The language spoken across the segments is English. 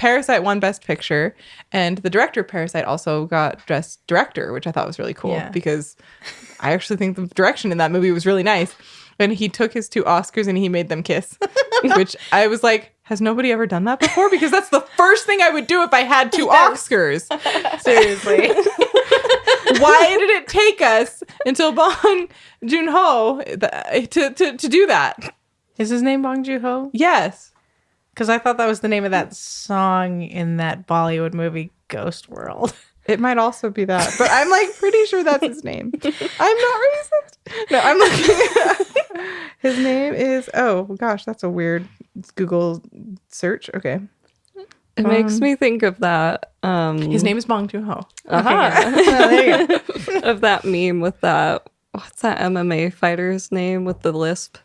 Parasite won Best Picture, and the director of Parasite also got Best Director, which I thought was really cool because I actually think the direction in that movie was really nice. And he took his 2 Oscars and he made them kiss, which I was like, has nobody ever done that before? Because that's the first thing I would do if I had 2 Oscars. Seriously. Why did it take us until Bong Joon-ho to do that? Is his name Bong Joon-ho? Yes. Because I thought that was the name of that song in that Bollywood movie, Ghost World. It might also be that, but I'm like pretty sure that's his name. I'm not racist. No, I'm looking. His name is, oh gosh, that's a weird Google search. Okay. It makes me think of that. His name is Bong Joon-ho. There you go. Of that meme with that, what's that MMA fighter's name with the lisp?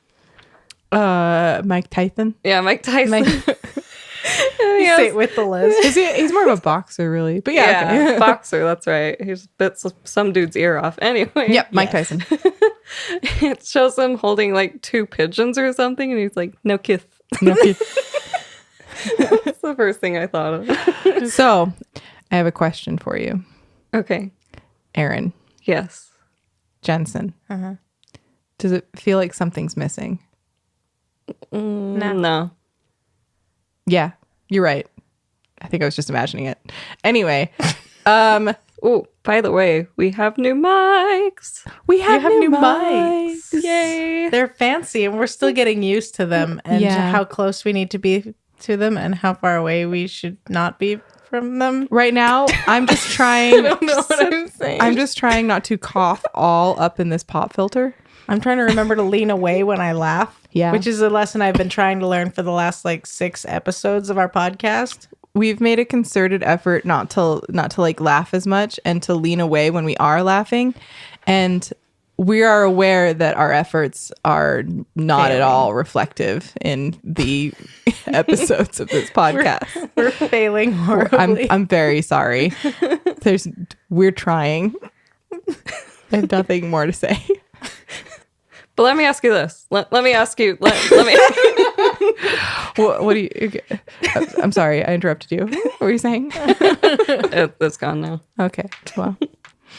Mike Tyson. Yeah, Mike Tyson. Say it with the list. He's more of a boxer, really. But yeah, okay. Boxer, that's right. He just bits some dude's ear off. Anyway. Yep, Mike Tyson. It shows him holding like 2 pigeons or something, and he's like, no kiss. No kiss. That's the first thing I thought of. So, I have a question for you. Okay. Erin. Yes. Jensen. Uh-huh. Does it feel like something's missing? No. Yeah, you're right. I think I was just imagining it. Anyway. Oh, by the way, we have new mics. We have new mics. Yay. They're fancy, and we're still getting used to them and how close we need to be to them and how far away we should not be from them. Right now, I'm just trying. I don't know what I'm saying. I'm just trying not to cough all up in this pop filter. I'm trying to remember to lean away when I laugh. Yeah. Which is a lesson I've been trying to learn for the last 6 episodes of our podcast. We've made a concerted effort not to like laugh as much and to lean away when we are laughing. And we are aware that our efforts are not at all reflective in the episodes of this podcast. We're failing horribly. I'm very sorry. We're trying. I have nothing more to say. But let me ask you this. Let me ask you. Let me. What do you? I'm sorry, I interrupted you. What were you saying? It's gone now. Okay. Well,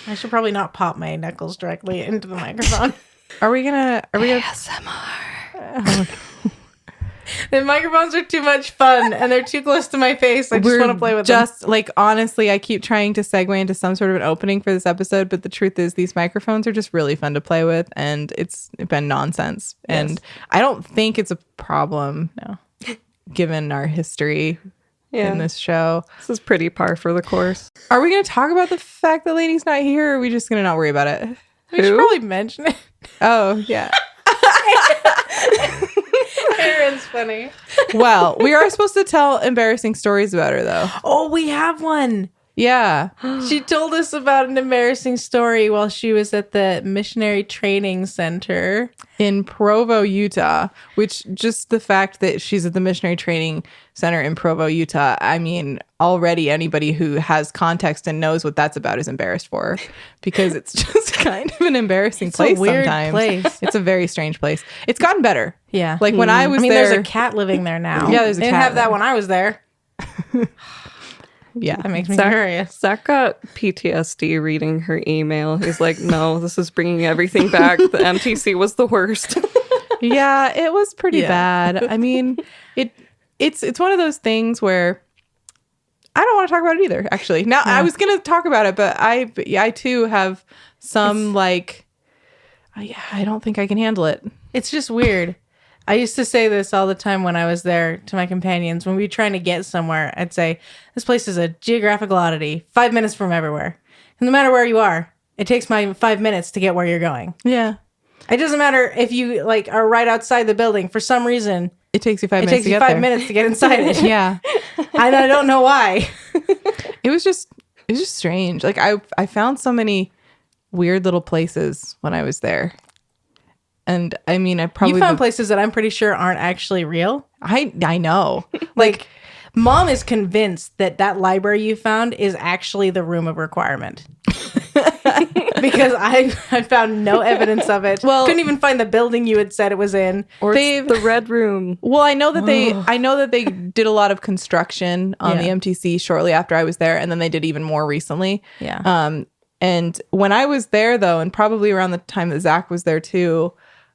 I should probably not pop my knuckles directly into the microphone. Are we gonna? ASMR. The microphones are too much fun, and they're too close to my face. I just want to play with them. Just like honestly, I keep trying to segue into some sort of an opening for this episode, but the truth is, these microphones are just really fun to play with, and it's been nonsense. Yes. And I don't think it's a problem. No. Given our history in this show. This is pretty par for the course. Are we going to talk about the fact that Laney's not here, or are we just going to not worry about it? We should probably mention it. Oh, yeah. Erin's funny. Well, we are supposed to tell embarrassing stories about her, though. Oh, we have one. Yeah. She told us about an embarrassing story while she was at the Missionary Training Center In Provo, Utah, which just the fact that she's at the Missionary Training Center in Provo, Utah, I mean, already anybody who has context and knows what that's about is embarrassed for her, because it's just kind of an embarrassing place a weird sometimes. place. It's a very strange place. It's gotten better. Yeah. Like when I was there. there's a cat living there now. Yeah, there's a They didn't cat have that living. when I was there. Yeah. That makes me curious. Zach got PTSD reading her email. He's like, no, this is bringing everything back. The MTC was the worst. Yeah, it was pretty bad. I mean, it's one of those things where I don't want to talk about it either, actually. Now, I was going to talk about it, but I too have some I don't think I can handle it. It's just weird. I used to say this all the time when I was there to my companions. When we were trying to get somewhere, I'd say, this place is a geographical oddity, 5 minutes from everywhere. And no matter where you are, it takes my 5 minutes to get where you're going. Yeah. It doesn't matter if you are right outside the building. For some reason, It takes you 5 it minutes takes to you get 5 there. minutes to get inside it. Yeah. And I don't know why. It was just strange. Like I found so many weird little places when I was there. And I mean, I probably You found places that I'm pretty sure aren't actually real. I know. Like, Mom is convinced that library you found is actually the room of requirement. Because I found no evidence of it. Well- couldn't even find the building you had said it was in. Or it's the Red Room. Well, I know that they did a lot of construction on the MTC shortly after I was there, and then they did even more recently. Yeah. And when I was there, though, and probably around the time that Zach was there too,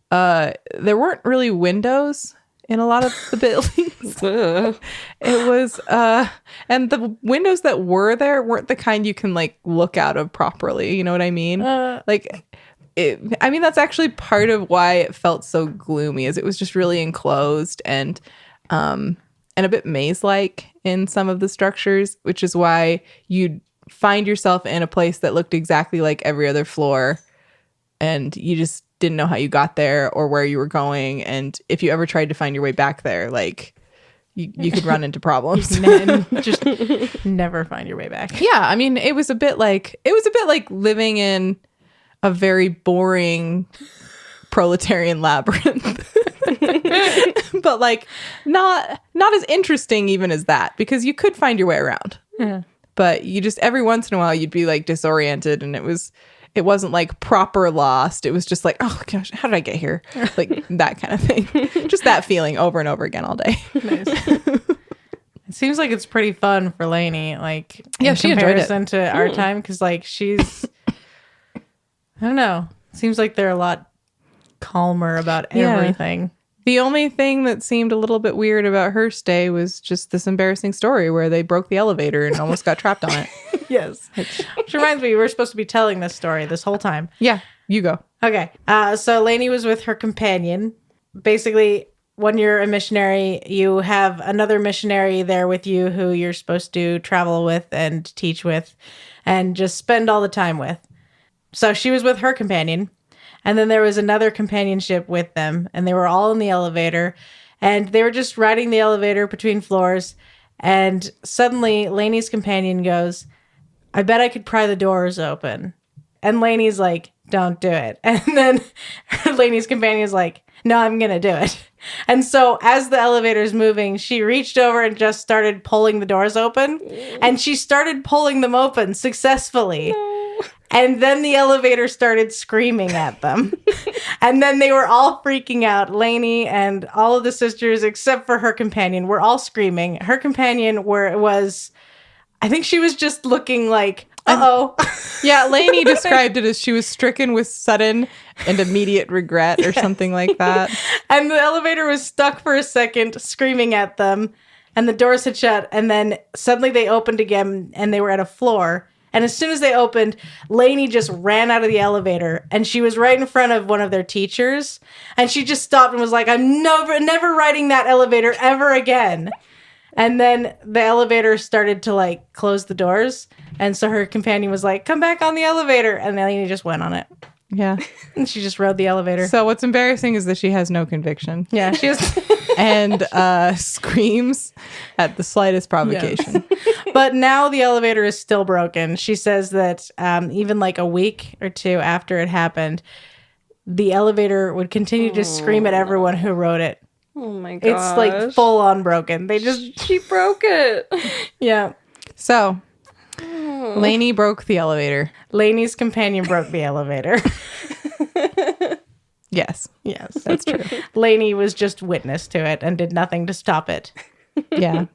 there weren't really windows in a lot of the buildings. It was, and the windows that were there weren't the kind you can like look out of properly. You know what I mean? That's actually part of why it felt so gloomy, is it was just really enclosed and a bit maze-like in some of the structures, which is why you'd find yourself in a place that looked exactly like every other floor, and you just didn't know how you got there or where you were going. And if you ever tried to find your way back there, like you could run into problems. Just never find your way back. Yeah, I mean, it was a bit like living in a very boring proletarian labyrinth. But like not as interesting even as that, because you could find your way around. Yeah. But you just, every once in a while you'd be like disoriented, and it wasn't like proper lost. It was just like, oh gosh, how did I get here? Like that kind of thing. Just that feeling over and over again all day. Nice. It seems like it's pretty fun for Laney, like Yeah, in she enjoyed it. comparison to our time, because like she's, I don't know, seems like they're a lot calmer about everything. The only thing that seemed a little bit weird about her stay was just this embarrassing story where they broke the elevator and almost got trapped on it. Yes. Which reminds me, we're supposed to be telling this story this whole time. Yeah, you go. Okay. So Laney was with her companion. Basically, when you're a missionary, you have another missionary there with you who you're supposed to travel with and teach with and just spend all the time with. So she was with her companion. And then there was another companionship with them, and they were all in the elevator, and they were just riding the elevator between floors. And suddenly Laney's companion goes, I bet I could pry the doors open. And Laney's like, don't do it. And then Laney's companion's like, no, I'm going to do it. And so as the elevator's moving, she reached over and just started pulling the doors open. And she started pulling them open successfully. No. And then the elevator started screaming at them. And then they were all freaking out. Laney and all of the sisters, except for her companion, were all screaming. Her companion I think she was just looking like, uh-oh. Yeah, Laney described it as she was stricken with sudden and immediate regret or something like that. And the elevator was stuck for a second, screaming at them. And the doors had shut. And then suddenly they opened again, and they were at a floor. And as soon as they opened, Laney just ran out of the elevator, and she was right in front of one of their teachers. And she just stopped and was like, I'm never riding that elevator ever again. And then the elevator started to like close the doors. And so her companion was like, come back on the elevator. And Laney just went on it. Yeah. And she just rode the elevator. So what's embarrassing is that she has no conviction. Yeah, she was... and screams at the slightest provocation. Yes. But now the elevator is still broken. She says that even like a week or two after it happened, the elevator would continue to scream at everyone who rode it. Oh my gosh. It's like full on broken. She broke it. Yeah. So Laney broke the elevator. Laney's companion broke the elevator. Yes. Yes, that's true. Laney was just witness to it and did nothing to stop it. Yeah.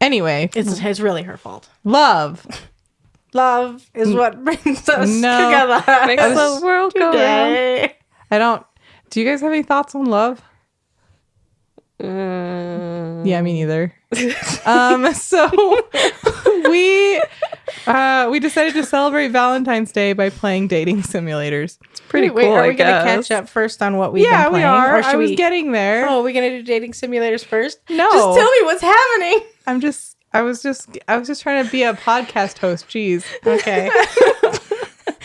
Anyway. It's really her fault. Love is what brings us together. Makes the world go round. Do you guys have any thoughts on love? Yeah, me neither. So we decided to celebrate Valentine's Day by playing dating simulators. It's pretty cool. Are we going to catch up first on what we've been playing? Yeah, we are. Or I was getting there. Oh, are we going to do dating simulators first? No. Just tell me what's happening. I was just trying to be a podcast host. Jeez. Okay.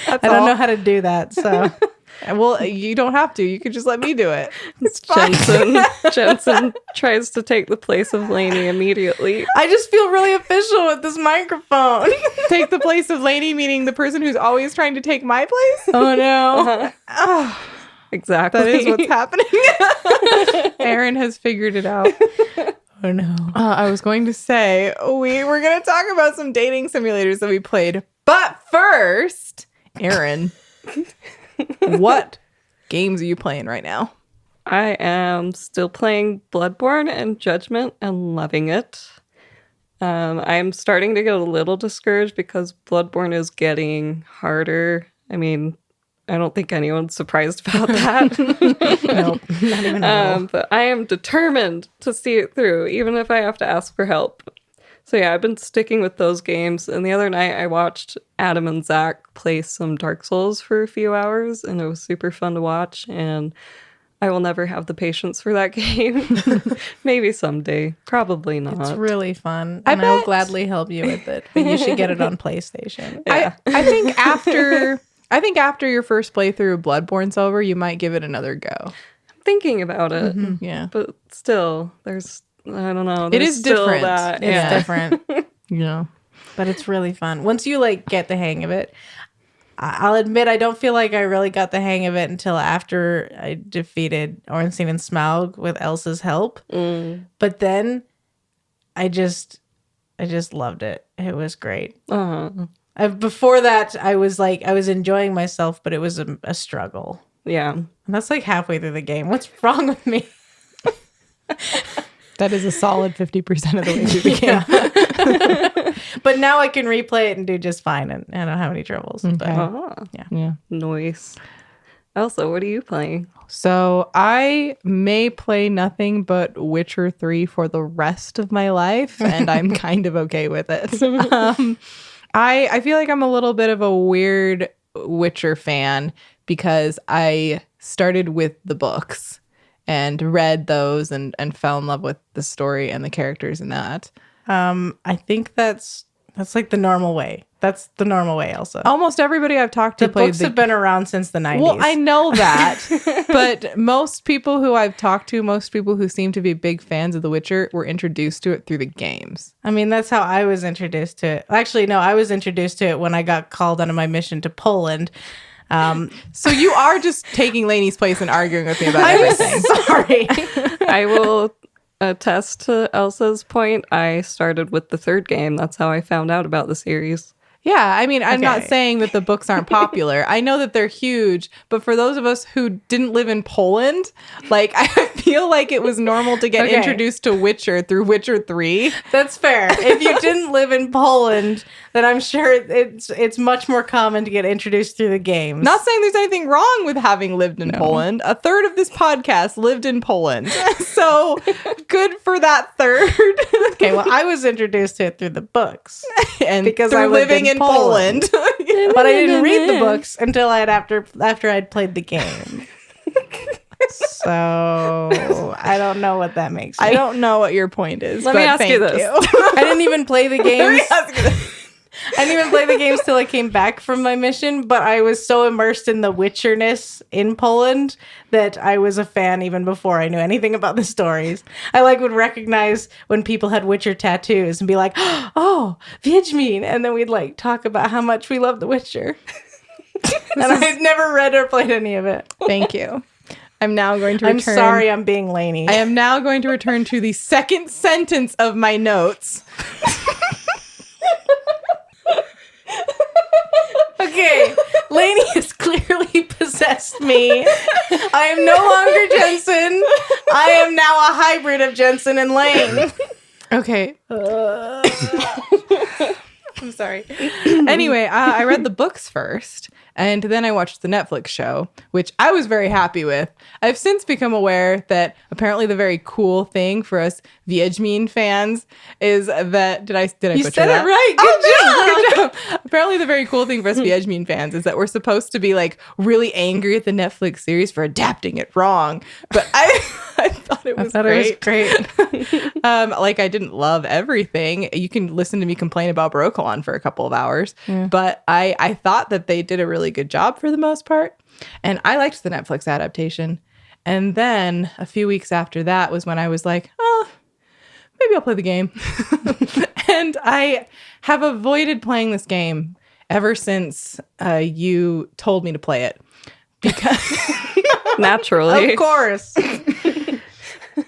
I don't know how to do that, so. Well, you don't have to. You could just let me do it. It's fine. Jensen tries to take the place of Laney immediately. I just feel really official with this microphone. Take the place of Laney, meaning the person who's always trying to take my place? Oh, no. Uh-huh. Oh, exactly. that is what's happening. Erin has figured it out. Oh, no. I was going to say, we were going to talk about some dating simulators that we played. But first, Erin, what games are you playing right now? I am still playing Bloodborne and Judgment and loving it. I'm starting to get a little discouraged because Bloodborne is getting harder. I mean, I don't think anyone's surprised about that. Nope, not even a little. But I am determined to see it through, even if I have to ask for help. So yeah, I've been sticking with those games. And the other night I watched Adam and Zach play some Dark Souls for a few hours, and it was super fun to watch. And I will never have the patience for that game. Maybe someday. Probably not. It's really fun. And I'll gladly help you with it. But you should get it on PlayStation. Yeah. I think after your first playthrough of Bloodborne's over, you might give it another go. I'm thinking about it. Mm-hmm. Yeah. But still, there's, I don't know. It is different. It's different. Yeah. But it's really fun. Once you like get the hang of it, I'll admit I don't feel like I really got the hang of it until after I defeated Ornstein and Smaug with Elsa's help. But then I just loved it. It was great. Before that, I was enjoying myself, but it was a struggle. Yeah. And that's like halfway through the game. What's wrong with me? That is a solid 50% of the way through the game. But now I can replay it and do just fine, and I don't have any troubles. Okay. But Yeah. Nice. Elsa, what are you playing? So I may play nothing but Witcher 3 for the rest of my life, and I'm kind of okay with it. I feel like I'm a little bit of a weird Witcher fan because I started with the books and read those and fell in love with the story and the characters in that. I think that's like the normal way. That's the normal way, Elsa. Almost everybody I've talked to The books have been around since the 90s. Well, I know that. But most people who I've talked to, most people who seem to be big fans of The Witcher were introduced to it through the games. I mean, that's how I was introduced to it. Actually, no, I was introduced to it when I got called on my mission to Poland. So you are just taking Laney's place and arguing with me about everything. Sorry. I will attest to Elsa's point. I started with the third game. That's how I found out about the series. Yeah, I mean, I'm not Okay. saying that the books aren't popular. I know that they're huge, but for those of us who didn't live in Poland, like I feel like it was normal to get Okay. introduced to Witcher through Witcher 3. That's fair. If you didn't live in Poland, then I'm sure it's much more common to get introduced through the games. Not saying there's anything wrong with having lived in Poland. A third of this podcast lived in Poland. So good for that third. Okay, well, I was introduced to it through the books. And Because through I lived living in Poland. But I didn't read the books until after I'd played the game. So I don't know what that makes me. I don't know what your point is. Let me but ask you thank this. I didn't even play the Let games. me ask you this. I didn't even play the games till I came back from my mission, but I was so immersed in the Witcherness in Poland that I was a fan even before I knew anything about the stories. I would recognize when people had Witcher tattoos and be like, "Oh, Wiedźmin," and then we'd talk about how much we love The Witcher. And I'd never read or played any of it. Thank you. I'm now going to I'm return. sorry, I'm being Laney. I am now going to return to the second sentence of my notes. Okay, Laney has clearly possessed me. I am no longer Jensen. I am now a hybrid of Jensen and Lane. Okay. I'm sorry. Anyway, I read the books first, and then I watched the Netflix show, which I was very happy with. I've since become aware that apparently the very cool thing for us Wiedźmin fans is that did I You butcher said that? it right. Good job. Apparently the very cool thing for us Wiedźmin fans is that we're supposed to be really angry at the Netflix series for adapting it wrong. But I thought it was great. I didn't love everything. You can listen to me complain about Brokilon for a couple of hours. Yeah. But I thought that they did a really good job for the most part. And I liked the Netflix adaptation. And then a few weeks after that was when I was like, oh, maybe I'll play the game. And I have avoided playing this game ever since you told me to play it. Because naturally. Of course.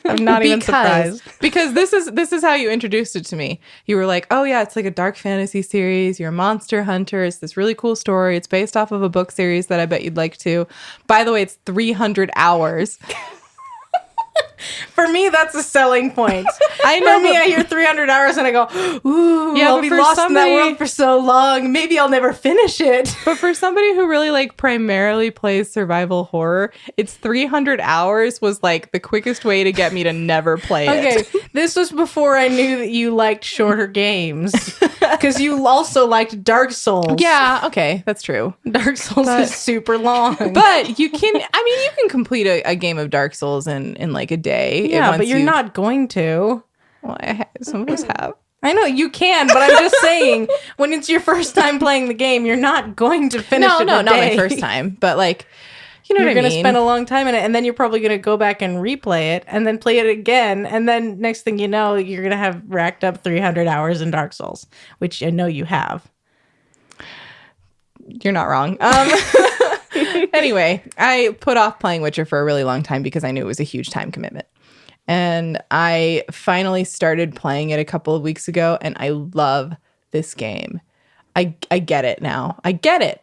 I'm not even surprised. Because this is how you introduced it to me. You were like, oh yeah, it's like a dark fantasy series. You're a monster hunter. It's this really cool story. It's based off of a book series that I bet you'd like to. By the way, it's 300 hours. For me, that's a selling point. I know. For me, I hear 300 hours and I go, ooh, Yeah, I'll but be for lost in that somebody- world for so long. Maybe I'll never finish it. But for somebody who really like primarily plays survival horror, it's 300 hours was like the quickest way to get me to never play it. Okay, this was before I knew that you liked shorter games. Because you also liked Dark Souls. Yeah, okay, that's true. Dark Souls is super long. But you can, I mean, you can complete a game of Dark Souls in like a day. yeah, once but you're not going to. Well, some of us have. I know you can, but I'm just saying, when it's your first time playing the game, you're not going to finish it in a not my day. first time, but like, you know You're what I going to mean? spend a long time in it, and then you're probably going to go back and replay it, and then play it again, and then next thing you know, you're going to have racked up 300 hours in Dark Souls, which I know you have. You're not wrong. Anyway, I put off playing Witcher for a really long time because I knew it was a huge time commitment. And I finally started playing it a couple of weeks ago, and I love this game. I get it now. I get it.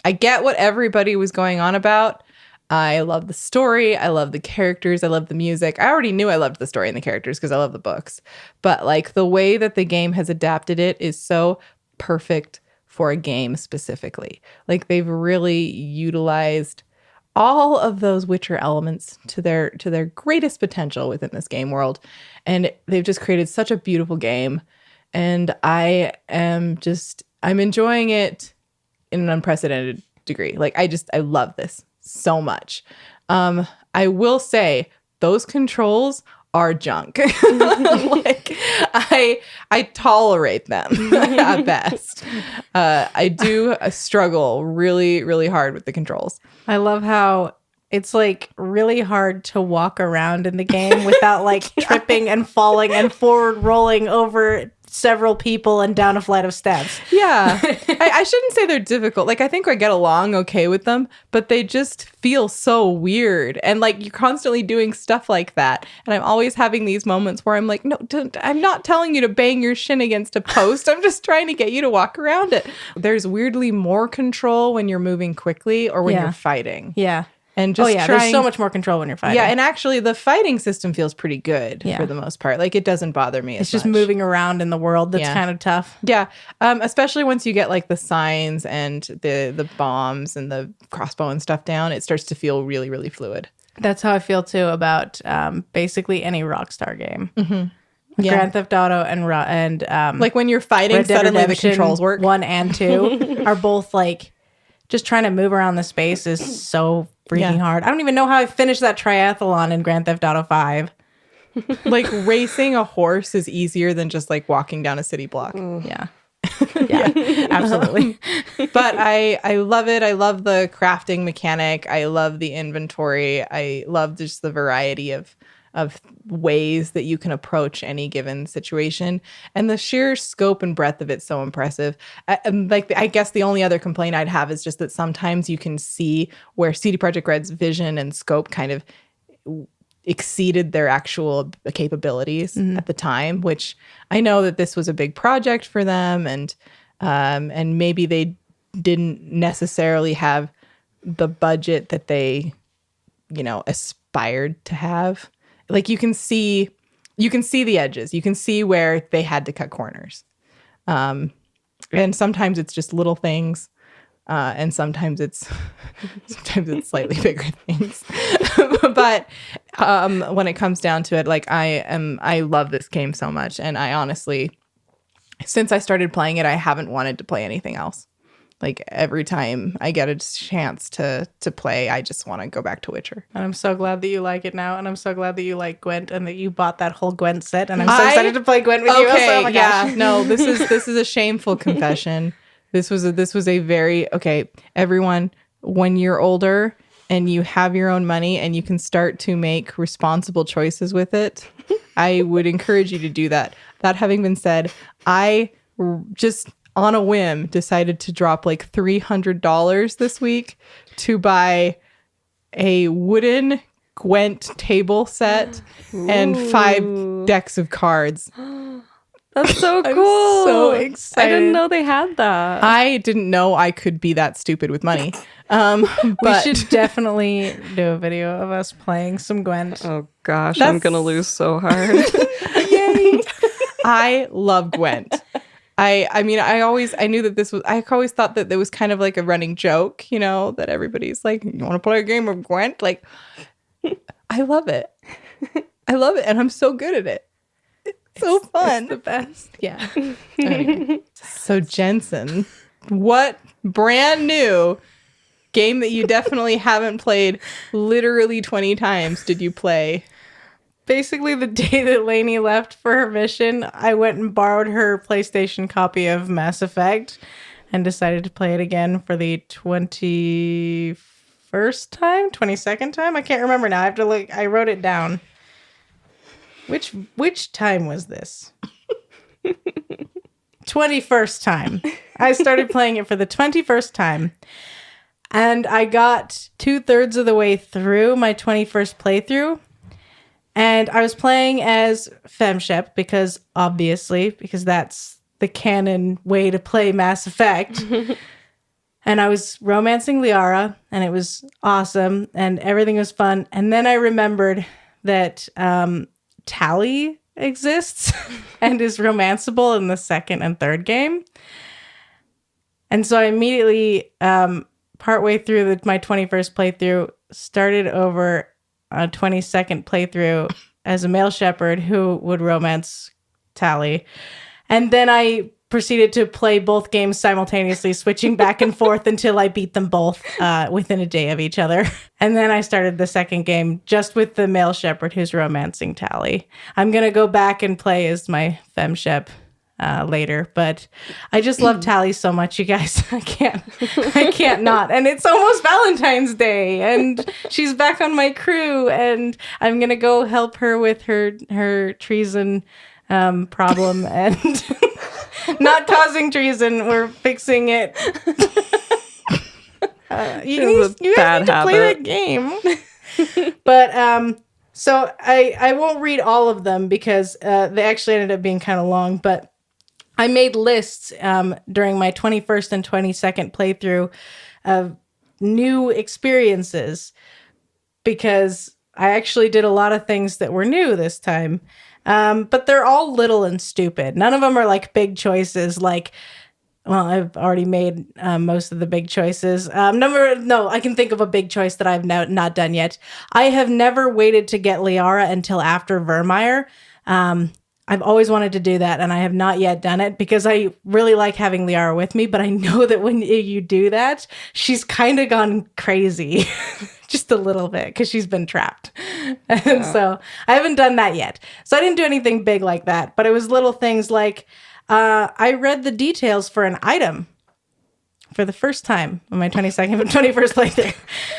I get what everybody was going on about. I love the story. I love the characters. I love the music. I already knew I loved the story and the characters because I love the books. But like the way that the game has adapted it is so perfect for a game specifically. Like they've really utilized all of those Witcher elements to their greatest potential within this game world. And they've just created such a beautiful game. And I'm enjoying it in an unprecedented degree. Like I love this so much. I will say those controls are junk. Like I tolerate them at best. I do struggle really, really hard with the controls. I love how it's like really hard to walk around in the game without like tripping and falling and forward rolling over several people and down a flight of steps. Yeah. I shouldn't say they're difficult. Like, I think I get along okay with them, but they just feel so weird. And like, you're constantly doing stuff like that. And I'm always having these moments where I'm like, no, I'm not telling you to bang your shin against a post. I'm just trying to get you to walk around it. There's weirdly more control when you're moving quickly or when you're fighting. Yeah. And just there's so much more control when you're fighting. Yeah, and actually the fighting system feels pretty good for the most part. Like, it doesn't bother me as much. It's just moving around in the world that's kind of tough. Yeah, especially once you get like the signs and the bombs and the crossbow and stuff down, it starts to feel really, really fluid. That's how I feel too about basically any Rockstar game. Mm-hmm. Yeah. Grand Theft Auto and like when you're fighting, suddenly the controls work. 1 and 2 are both like just trying to move around the space is so freaking hard. I don't even know how I finished that triathlon in Grand Theft Auto 5. Like racing a horse is easier than just like walking down a city block. Yeah. Yeah, absolutely. But I love it. I love the crafting mechanic. I love the inventory. I love just the variety of ways that you can approach any given situation, and the sheer scope and breadth of it's so impressive. I guess the only other complaint I'd have is just that sometimes you can see where CD Projekt Red's vision and scope kind of exceeded their actual capabilities at the time, which I know that this was a big project for them, and maybe they didn't necessarily have the budget that they, aspired to have. Like you can see the edges. You can see where they had to cut corners. And sometimes it's just little things. And sometimes it's slightly bigger things. But when it comes down to it, like I love this game so much. And I honestly, since I started playing it, I haven't wanted to play anything else. Like every time I get a chance to play, I just want to go back to Witcher. And I'm so glad that you like it now. And I'm so glad that you like Gwent and that you bought that whole Gwent set. And I'm so excited to play Gwent with you. Okay, Oh my gosh. No, this is a shameful confession. This was a very, everyone, when you're older and you have your own money and you can start to make responsible choices with it, I would encourage you to do that. That having been said, I just on a whim decided to drop like $300 this week to buy a wooden Gwent table set and 5 decks of cards. That's so cool. I'm so excited. I didn't know they had that. I didn't know I could be that stupid with money. We But should definitely do a video of us playing some Gwent. Oh gosh, I'm gonna lose so hard. yay! I love Gwent. I mean, I knew that this was, I always thought that there was kind of like a running joke, that everybody's like, you want to play a game of Gwent? Like, I love it. I love it. And I'm so good at it. It's so fun. It's the best. Yeah. Anyway. So Jensen, what brand new game that you definitely haven't played literally 20 times did you play? Basically, the day that Laney left for her mission, I went and borrowed her PlayStation copy of Mass Effect and decided to play it again for the 21st time? 22nd time? I can't remember now. I have to look. I wrote it down. Which time was this? 21st time. I started playing it for the 21st time. And I got 2/3 of the way through my 21st playthrough. And I was playing as Femshep because that's the canon way to play Mass Effect. And I was romancing Liara, and it was awesome, and everything was fun. And then I remembered that Tally exists and is romanceable in the second and third game. And so I immediately, partway through my 21st playthrough, started over a 22nd playthrough as a male shepherd who would romance Tally. And then I proceeded to play both games simultaneously, switching back and forth until I beat them both within a day of each other. And then I started the second game just with the male shepherd who's romancing Tally. I'm going to go back and play as my femshep later, but I just love Tally so much, you guys. I can't not. And it's almost Valentine's Day, and she's back on my crew, and I'm going to go help her with her treason problem and not causing treason. We're fixing it. You guys need to play that game. But so I won't read all of them because they actually ended up being kind of long. But I made lists during my 21st and 22nd playthrough of new experiences because I actually did a lot of things that were new this time. But they're all little and stupid. None of them are like big choices. Like, well, I've already made most of the big choices. I can think of a big choice that I've not done yet. I have never waited to get Liara until after Vermeer. I've always wanted to do that, and I have not yet done it because I really like having Liara with me, but I know that when you do that, she's kind of gone crazy. Just a little bit because she's been trapped. And so I haven't done that yet. So I didn't do anything big like that, but it was little things like I read the details for an item for the first time on my 21st playthrough.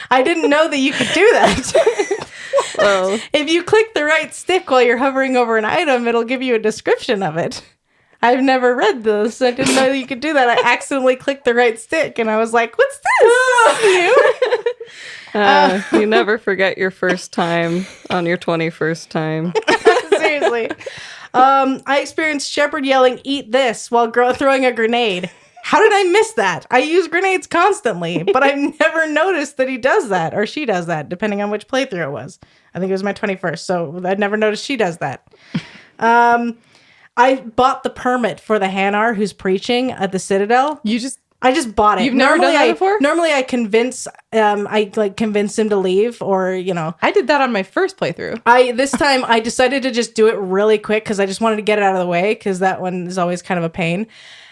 I didn't know that you could do that. Well, if you click the right stick while you're hovering over an item, it'll give you a description of it. I've never read this. I didn't know that you could do that. I accidentally clicked the right stick, and I was like, what's this? You never forget your first time on your 21st time. Seriously. I experienced Shepard yelling, "Eat this," while throwing a grenade. How did I miss that? I use grenades constantly, but I've never noticed that he does that, or she does that, depending on which playthrough it was. I think it was my 21st, so I'd never noticed she does that. I bought the permit for the Hanar who's preaching at the Citadel. I just bought it. You've never done that before? Normally I convince him to leave, or, I did that on my first playthrough. This time I decided to just do it really quick because I just wanted to get it out of the way because that one is always kind of a pain.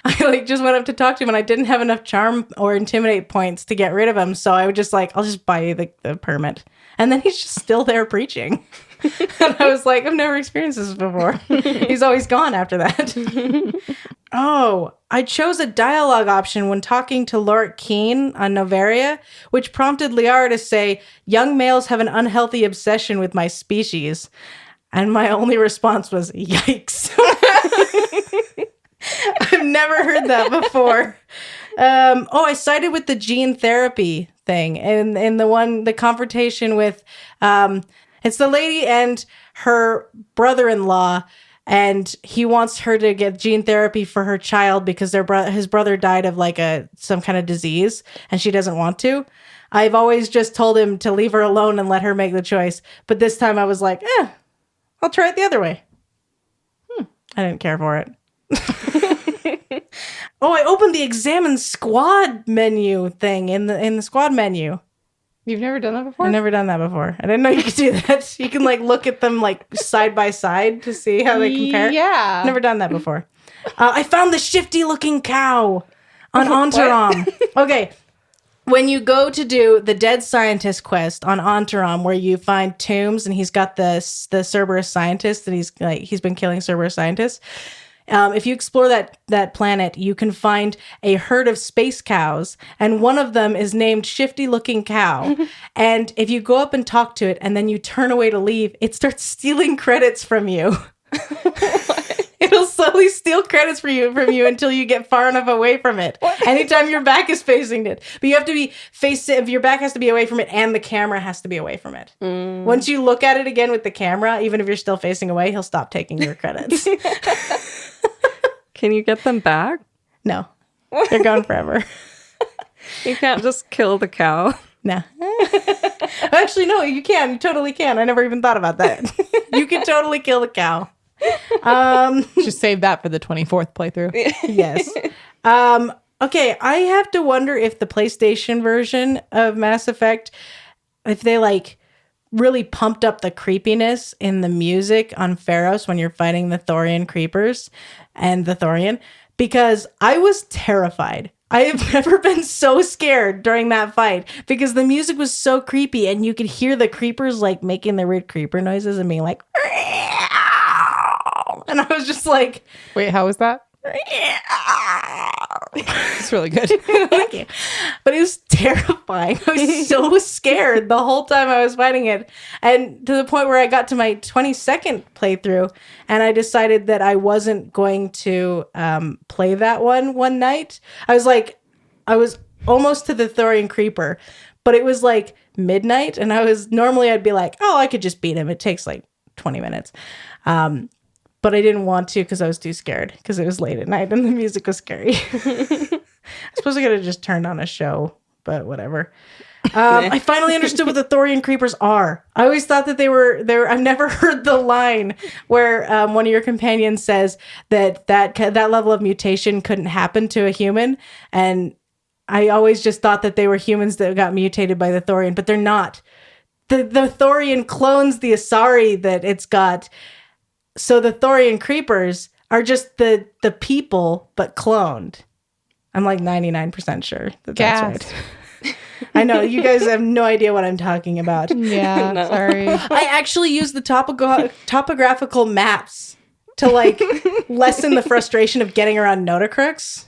I just went up to talk to him and I didn't have enough charm or intimidate points to get rid of him. So I would just I'll just buy you the permit. And then he's just still there preaching. And I was like, I've never experienced this before. He's always gone after that. Oh, I chose a dialogue option when talking to Lorik Keen on Noveria, which prompted Liara to say, "Young males have an unhealthy obsession with my species." And my only response was, "Yikes." I've never heard that before. I sided with the gene therapy thing, and in the confrontation with, it's the lady and her brother-in-law, and he wants her to get gene therapy for her child because his brother died of like some kind of disease, and she doesn't want to. I've always just told him to leave her alone and let her make the choice, but this time I was like, I'll try it the other way. I didn't care for it. I opened the examine squad menu thing in the squad menu. You've never done that before? I've never done that before. I didn't know you could do that. You can like look at them like side by side to see how they compare. Yeah. Never done that before. I found the shifty looking cow on Enteram. Okay. When you go to do the dead scientist quest on Enteram, where you find tombs and he's got the Cerberus scientist and he's been killing Cerberus scientists. If you explore that planet, you can find a herd of space cows, and one of them is named Shifty Looking Cow. And if you go up and talk to it, and then you turn away to leave, it starts stealing credits from you. It'll slowly steal credits from you until you get far enough away from it. Anytime your back is facing it. But you have to be your back has to be away from it, and the camera has to be away from it. Once you look at it again with the camera, even if you're still facing away, he'll stop taking your credits. Can you get them back? No. They're gone forever. You can't just kill the cow. No. Actually, no, you can. You totally can. I never even thought about that. You can totally kill the cow. Just save that for the 24th playthrough. Yes. Okay, I have to wonder if the PlayStation version of Mass Effect, if they like really pumped up the creepiness in the music on Pharos when you're fighting the Thorian creepers and the Thorian, because I was terrified. I have never been so scared during that fight because the music was so creepy and you could hear the creepers like making the weird creeper noises and being like, and I was just like, wait, how was that? It's really good. Thank you. But it was terrifying. I was so scared the whole time I was fighting it. And to the point where I got to my 22nd playthrough and I decided that I wasn't going to play that one night. I was almost to the Thorian Creeper, but it was like midnight and I'd be like, I could just beat him. It takes like 20 minutes. But I didn't want to because I was too scared because it was late at night and the music was scary. I suppose I could have just turned on a show, but whatever. I finally understood what the Thorian creepers are. I always thought that they were. I've never heard the line where one of your companions says that level of mutation couldn't happen to a human, and I always just thought that they were humans that got mutated by the Thorian, but they're not. The Thorian clones the Asari that it's got. So the Thorian creepers are just the people, but cloned. I'm like 99% sure that's right. I know, you guys have no idea what I'm talking about. Yeah, no. Sorry. I actually use the topographical maps to like lessen the frustration of getting around Notacrux.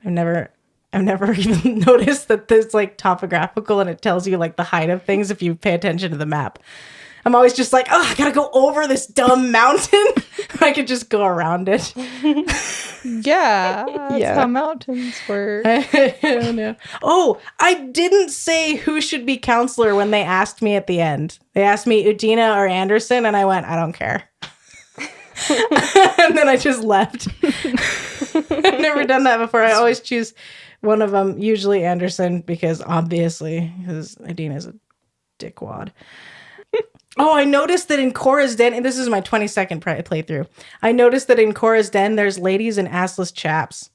I've never even noticed that there's like topographical and it tells you like the height of things if you pay attention to the map. I'm always just like, I gotta go over this dumb mountain. I could just go around it. Yeah, that's how mountains work. I don't know. Oh, I didn't say who should be counselor when they asked me at the end. They asked me Udina or Anderson, and I went, I don't care. And then I just left. I've never done that before. I always choose one of them, usually Anderson, because Udina's a dickwad. Oh, I noticed that in Korra's Den, and this is my 22nd playthrough, I noticed that in Korra's Den, there's ladies in assless chaps.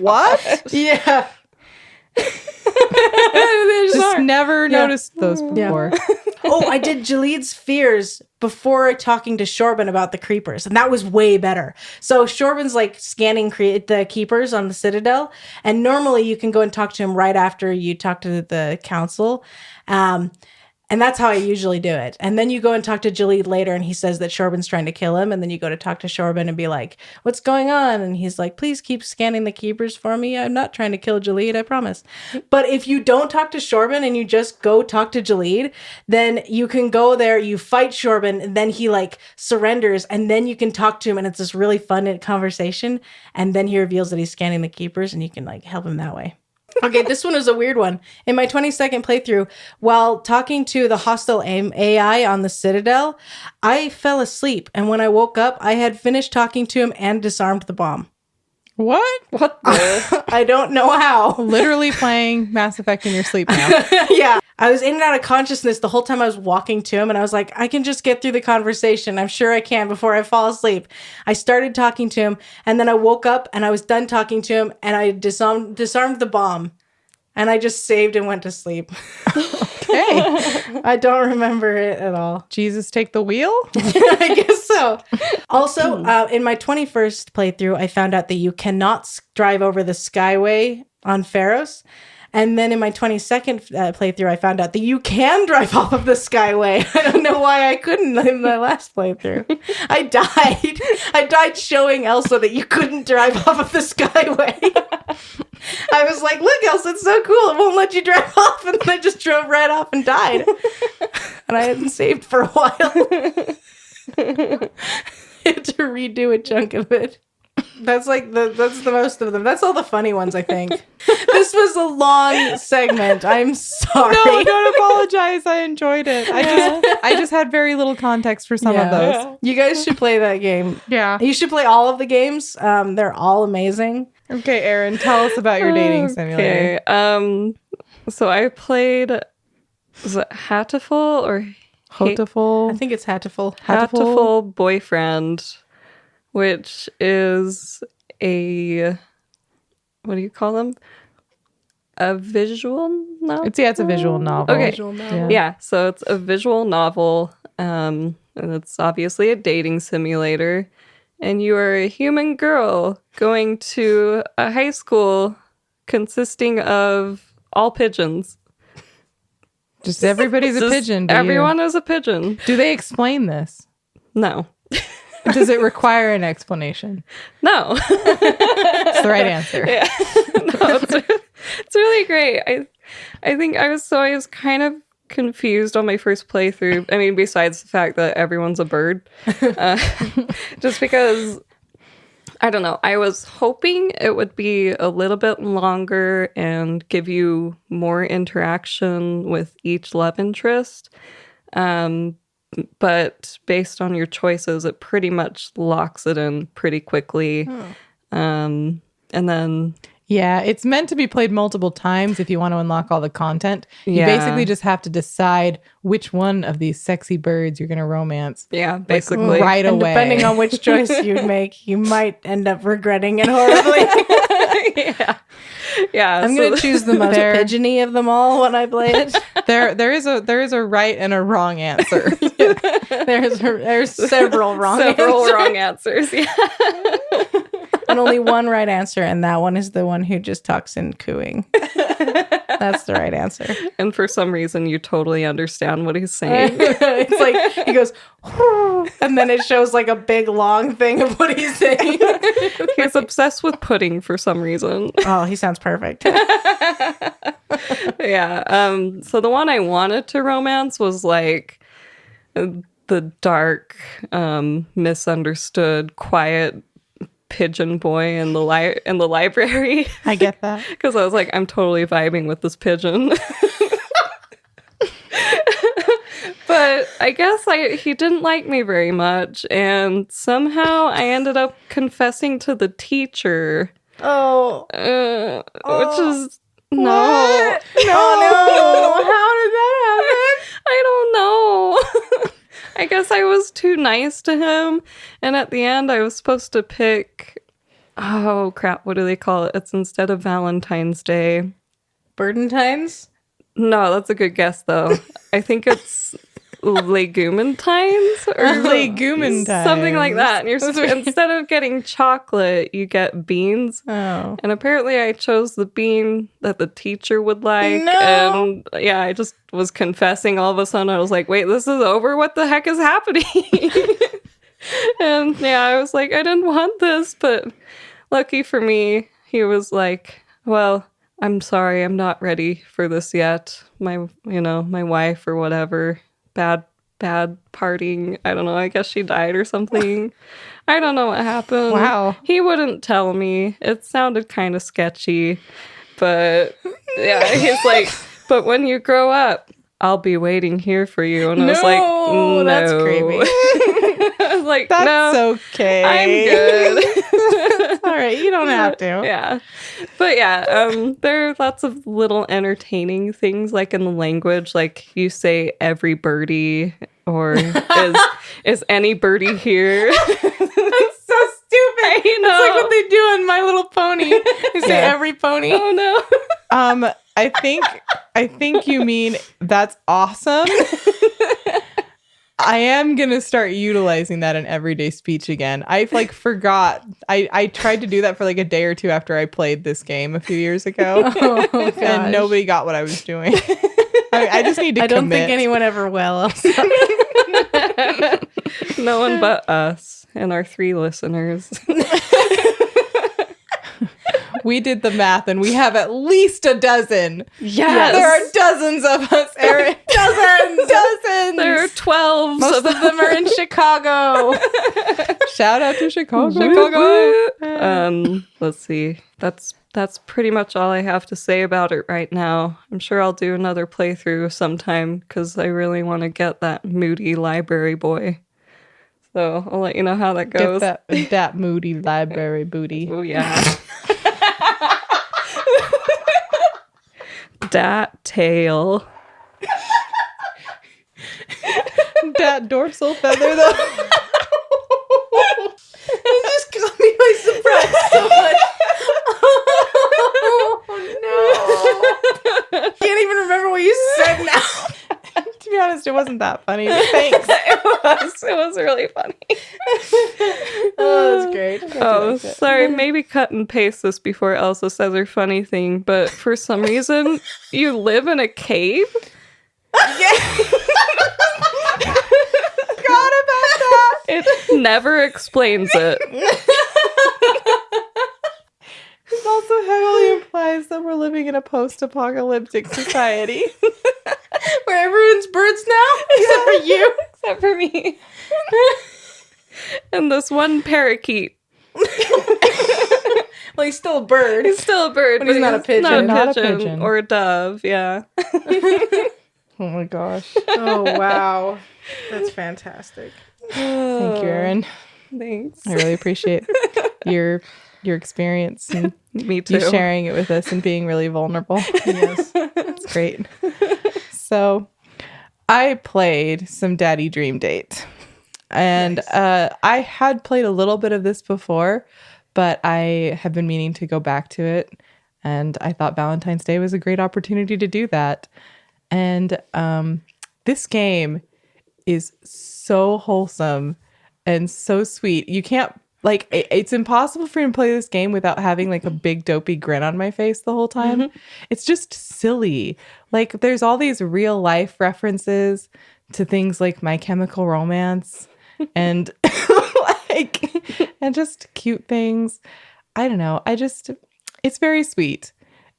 What? Yeah. Just never noticed those before. Oh, I did Jaleed's fears before talking to Shorban about the creepers, and that was way better. So Shorban's like scanning the keepers on the Citadel, and normally you can go and talk to him right after you talk to the council. And that's how I usually do it. And then you go and talk to Jalid later, and he says that Shorbin's trying to kill him. And then you go to talk to Shorbin and be like, what's going on? And he's like, please keep scanning the keepers for me. I'm not trying to kill Jalid, I promise. But if you don't talk to Shorbin and you just go talk to Jalid, then you can go there, you fight Shorbin, and then he like surrenders, and then you can talk to him, and it's this really fun conversation. And then he reveals that he's scanning the keepers, and you can like help him that way. Okay, this one was a weird one. In my 22nd playthrough, while talking to the hostile AI on the Citadel, I fell asleep. And when I woke up, I had finished talking to him and disarmed the bomb. What? What the? I don't know how. Literally playing Mass Effect in your sleep now. Yeah. I was in and out of consciousness the whole time I was walking to him, and I was like, I can just get through the conversation. I'm sure I can before I fall asleep. I started talking to him, and then I woke up, and I was done talking to him, and I disarmed the bomb, and I just saved and went to sleep. Okay. I don't remember it at all. Jesus, take the wheel? I guess so. Also, in my 21st playthrough, I found out that you cannot drive over the Skyway on Pharos. And then in my 22nd playthrough, I found out that you can drive off of the Skyway. I don't know why I couldn't in my last playthrough. I died. I died showing Ailsa that you couldn't drive off of the Skyway. I was like, look, Ailsa, it's so cool. It won't let you drive off. And then I just drove right off and died. And I hadn't saved for a while. I had to redo a chunk of it. That's the most of them. That's all the funny ones, I think. This was a long segment. I'm sorry. No, don't apologize. I enjoyed it. I just had very little context for some of those. Yeah. You guys should play that game. Yeah. You should play all of the games. They're all amazing. Okay, Erin, tell us about your dating simulator. Okay. So I played, was it Hattiful or Hotiful? I think it's Hattiful. Hattiful Boyfriend, which is a, what do you call them? A visual novel? It's a visual novel. Okay. Visual novel. Yeah, so it's a visual novel, and it's obviously a dating simulator. And you are a human girl going to a high school consisting of all pigeons. Just everybody's a pigeon. Everyone is a pigeon. Do they explain this? No. Does it require an explanation? No. It's the right answer. Yeah. No, it's really great. I think I was kind of confused on my first playthrough. I mean, besides the fact that everyone's a bird. Just because, I don't know, I was hoping it would be a little bit longer and give you more interaction with each love interest. But based on your choices, it pretty much locks it in pretty quickly. And then... Yeah, it's meant to be played multiple times if you want to unlock all the content. You Yeah. basically just have to decide which one of these sexy birds you're going to romance. Yeah, basically. Right And away. depending on which choice you make, you might end up regretting it horribly. Yeah. Yeah. I'm going to choose the most pigeony of them all when I play it. There is a right and a wrong answer. There's several wrong Several answers. wrong answers. Yeah. And only one right answer, and that one is the one who just talks in cooing. That's the right answer. And for some reason, you totally understand what he's saying. It's like he goes, and then it shows like a big long thing of what he's saying. He's obsessed with pudding for some reason. Oh, he sounds perfect. Yeah. So the one I wanted to romance was like the dark, misunderstood, quiet pigeon boy in the library. I get that. Because I was like, I'm totally vibing with this pigeon. But I guess he didn't like me very much, and somehow I ended up confessing to the teacher. Oh. Which is no. No. How did that happen? I don't know. I guess I was too nice to him, and at the end I was supposed to pick, oh crap, what do they call it? It's instead of Valentine's Day. Burdentines? No, that's a good guess though. I think it's legumantines or Legumantines. something like that. And instead of getting chocolate, you get beans. Oh. And apparently I chose the bean that the teacher would like. No. And yeah, I just was confessing all of a sudden. I was like, wait, this is over? What the heck is happening? And yeah, I was like, I didn't want this. But lucky for me, he was like, well, I'm sorry, I'm not ready for this yet. My wife or whatever, bad partying. I don't know. I guess she died or something. I don't know what happened. Wow. He wouldn't tell me. It sounded kind of sketchy, but yeah, he's like, but when you grow up, I'll be waiting here for you. And I was like, no, that's creepy. I was like, That's no, okay. I'm good. All right, you don't have to. Yeah. But yeah, there are lots of little entertaining things like in the language, like you say every birdie or is any birdie here? That's so stupid. I know. It's like what they do on My Little Pony. They say every pony. Oh no. I think you mean that's awesome. I am gonna start utilizing that in everyday speech again. I forgot. I tried to do that for like a day or two after I played this game a few years ago, and nobody got what I was doing. I just need to. I don't commit. think anyone ever will. No one but us and our 3 listeners. We did the math, and we have at least a dozen. Yes. There are dozens of us, Erin. Dozens. There are 12. Most of them are in Chicago. Shout out to Chicago. Let's see. That's pretty much all I have to say about it right now. I'm sure I'll do another playthrough sometime because I really want to get that moody library boy. So I'll let you know how that goes. Get that moody library booty. Oh yeah. Dat tail. That dorsal feather though. You just caught me by surprise so much. Oh no. Can't even remember what you said now. To be honest, it wasn't that funny. But thanks. It was really funny. Oh, that's great. Oh, sorry. Maybe cut and paste this before Ailsa says her funny thing. But for some reason, you live in a cave. Forgot about that. It never explains it. It also heavily implies that we're living in a post-apocalyptic society. Where everyone's birds now? Except for you. Except for me. And this one parakeet. Well, he's still a bird. He's still a bird, But he's not a pigeon. Not a pigeon. Or a dove, yeah. Oh my gosh. Oh, wow. That's fantastic. Thank you, Erin. Thanks. I really appreciate your experience and Me too. you sharing it with us and being really vulnerable. Yes. It's great. So I played some Daddy Dream Date. And Nice. I had played a little bit of this before, but I have been meaning to go back to it. And I thought Valentine's Day was a great opportunity to do that. And this game is so wholesome and so sweet. You can't, like, it's impossible for me to play this game without having like a big dopey grin on my face the whole time. Mm-hmm. It's just silly. Like, there's all these real life references to things like My Chemical Romance and and just cute things. I don't know. It's very sweet.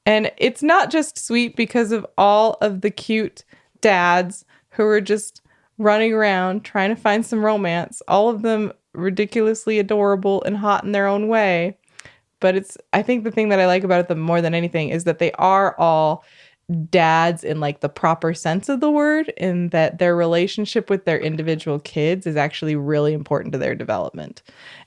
And it's not just sweet because of all of the cute dads who are just running around trying to find some romance. All of them ridiculously adorable and hot in their own way. But I think the thing that I like about it more than anything is that they are all dads in like the proper sense of the word, in that their relationship with their individual kids is actually really important to their development.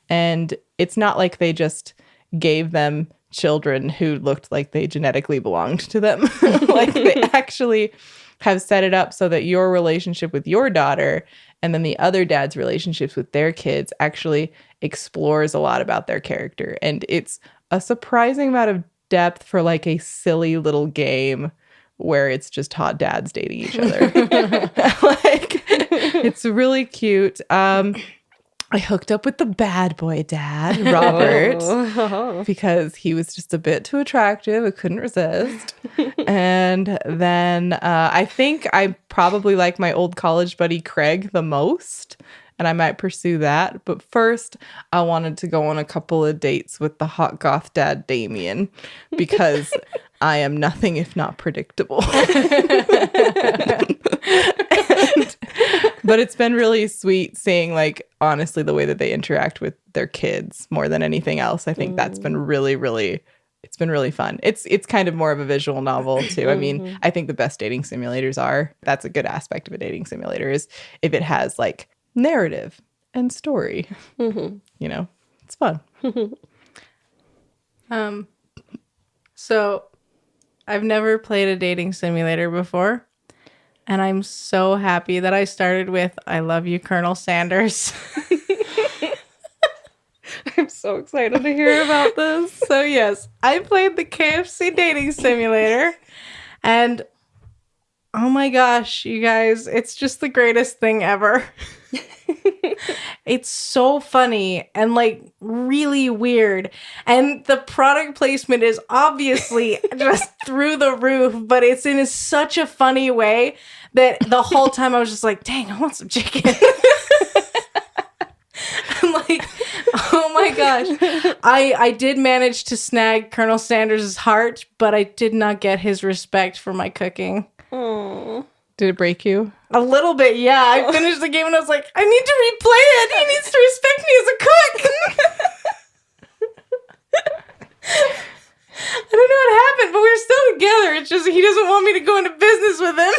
And it's not like they just gave them children who looked like they genetically belonged to them. Like, they actually have set it up so that your relationship with your daughter and then the other dad's relationships with their kids actually explores a lot about their character. And it's a surprising amount of depth for like a silly little game where it's just hot dads dating each other. Like, it's really cute. I hooked up with the bad boy dad, Robert, because he was just a bit too attractive. I couldn't resist. And then I think I probably like my old college buddy Craig the most, and I might pursue that. But first, I wanted to go on a couple of dates with the hot goth dad Damien, because I am nothing if not predictable. But it's been really sweet seeing, like, honestly, the way that they interact with their kids more than anything else. I think that's been really, really, it's been really fun. It's kind of more of a visual novel too. I mean, I think the best dating simulators that's a good aspect of a dating simulator, is if it has like narrative and story. You know, it's fun. So I've never played a dating simulator before. And I'm so happy that I started with I Love You, Colonel Sanders. I'm so excited to hear about this. So yes, I played the KFC dating simulator. And oh my gosh, you guys, it's just the greatest thing ever. It's so funny and like really weird. And the product placement is obviously just through the roof, but it's in such a funny way that the whole time I was just like, dang, I want some chicken. I'm like, oh my gosh. I did manage to snag Colonel Sanders' heart, but I did not get his respect for my cooking. Oh. Did it break you? A little bit, yeah. I finished the game and I was like, I need to replay it. He needs to respect me as a cook. I don't know what happened, but we're still together. It's just he doesn't want me to go into business with him.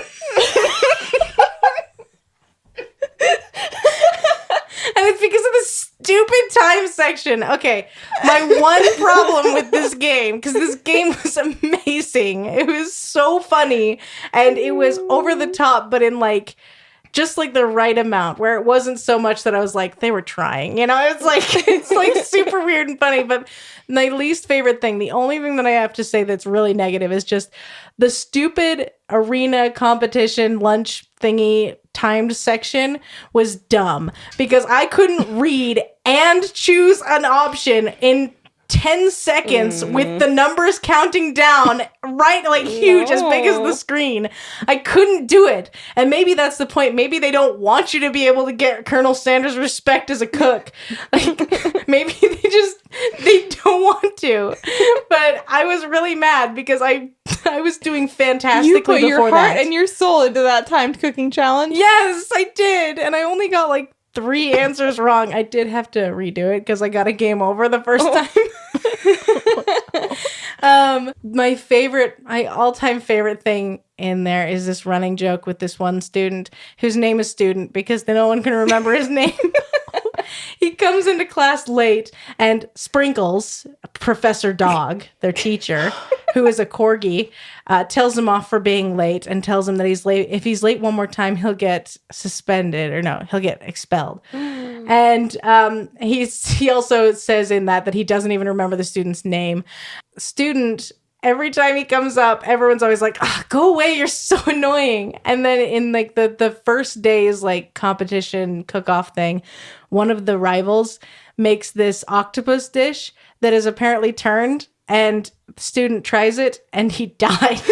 And it's because of the stupid time section. Okay, my one problem with this game, because this game was amazing. It was so funny, and it was over the top, but in like, just like the right amount, where it wasn't so much that I was like, they were trying, you know? It's like super weird and funny. But my least favorite thing, the only thing that I have to say that's really negative, is just the stupid arena competition lunch thingy timed section was dumb, because I couldn't read and choose an option in 10 seconds with the numbers counting down right, like huge, as big as the screen. I couldn't do it. And maybe that's the point. Maybe they don't want you to be able to get Colonel Sanders' respect as a cook. Like, maybe they don't want to. But I was really mad because I was doing fantastically You put your before heart that. and your soul into that timed cooking challenge? Yes, I did. And I only got like 3 answers wrong. I did have to redo it because I got a game over the first time. My all-time favorite thing in there is this running joke with this one student whose name is Student because no one can remember his name. He comes into class late, and Sprinkles, Professor Dog, their teacher, who is a corgi, tells him off for being late and tells him that he's late. If he's late one more time, he'll get suspended, or no, he'll get expelled. And he also says in that he doesn't even remember the student's name. Student, every time he comes up, everyone's always like, go away, you're so annoying. And then in like the first day's like competition cook-off thing, one of the rivals makes this octopus dish that is apparently turned, and the student tries it and he dies.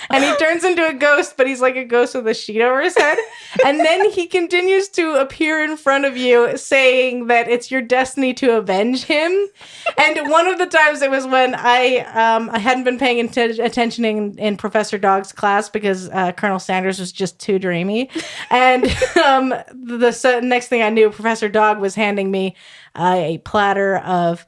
And he turns into a ghost, but he's like a ghost with a sheet over his head. And then he continues to appear in front of you saying that it's your destiny to avenge him. And one of the times it was when I hadn't been paying attention in Professor Dog's class because Colonel Sanders was just too dreamy. And the next thing I knew, Professor Dog was handing me a platter of...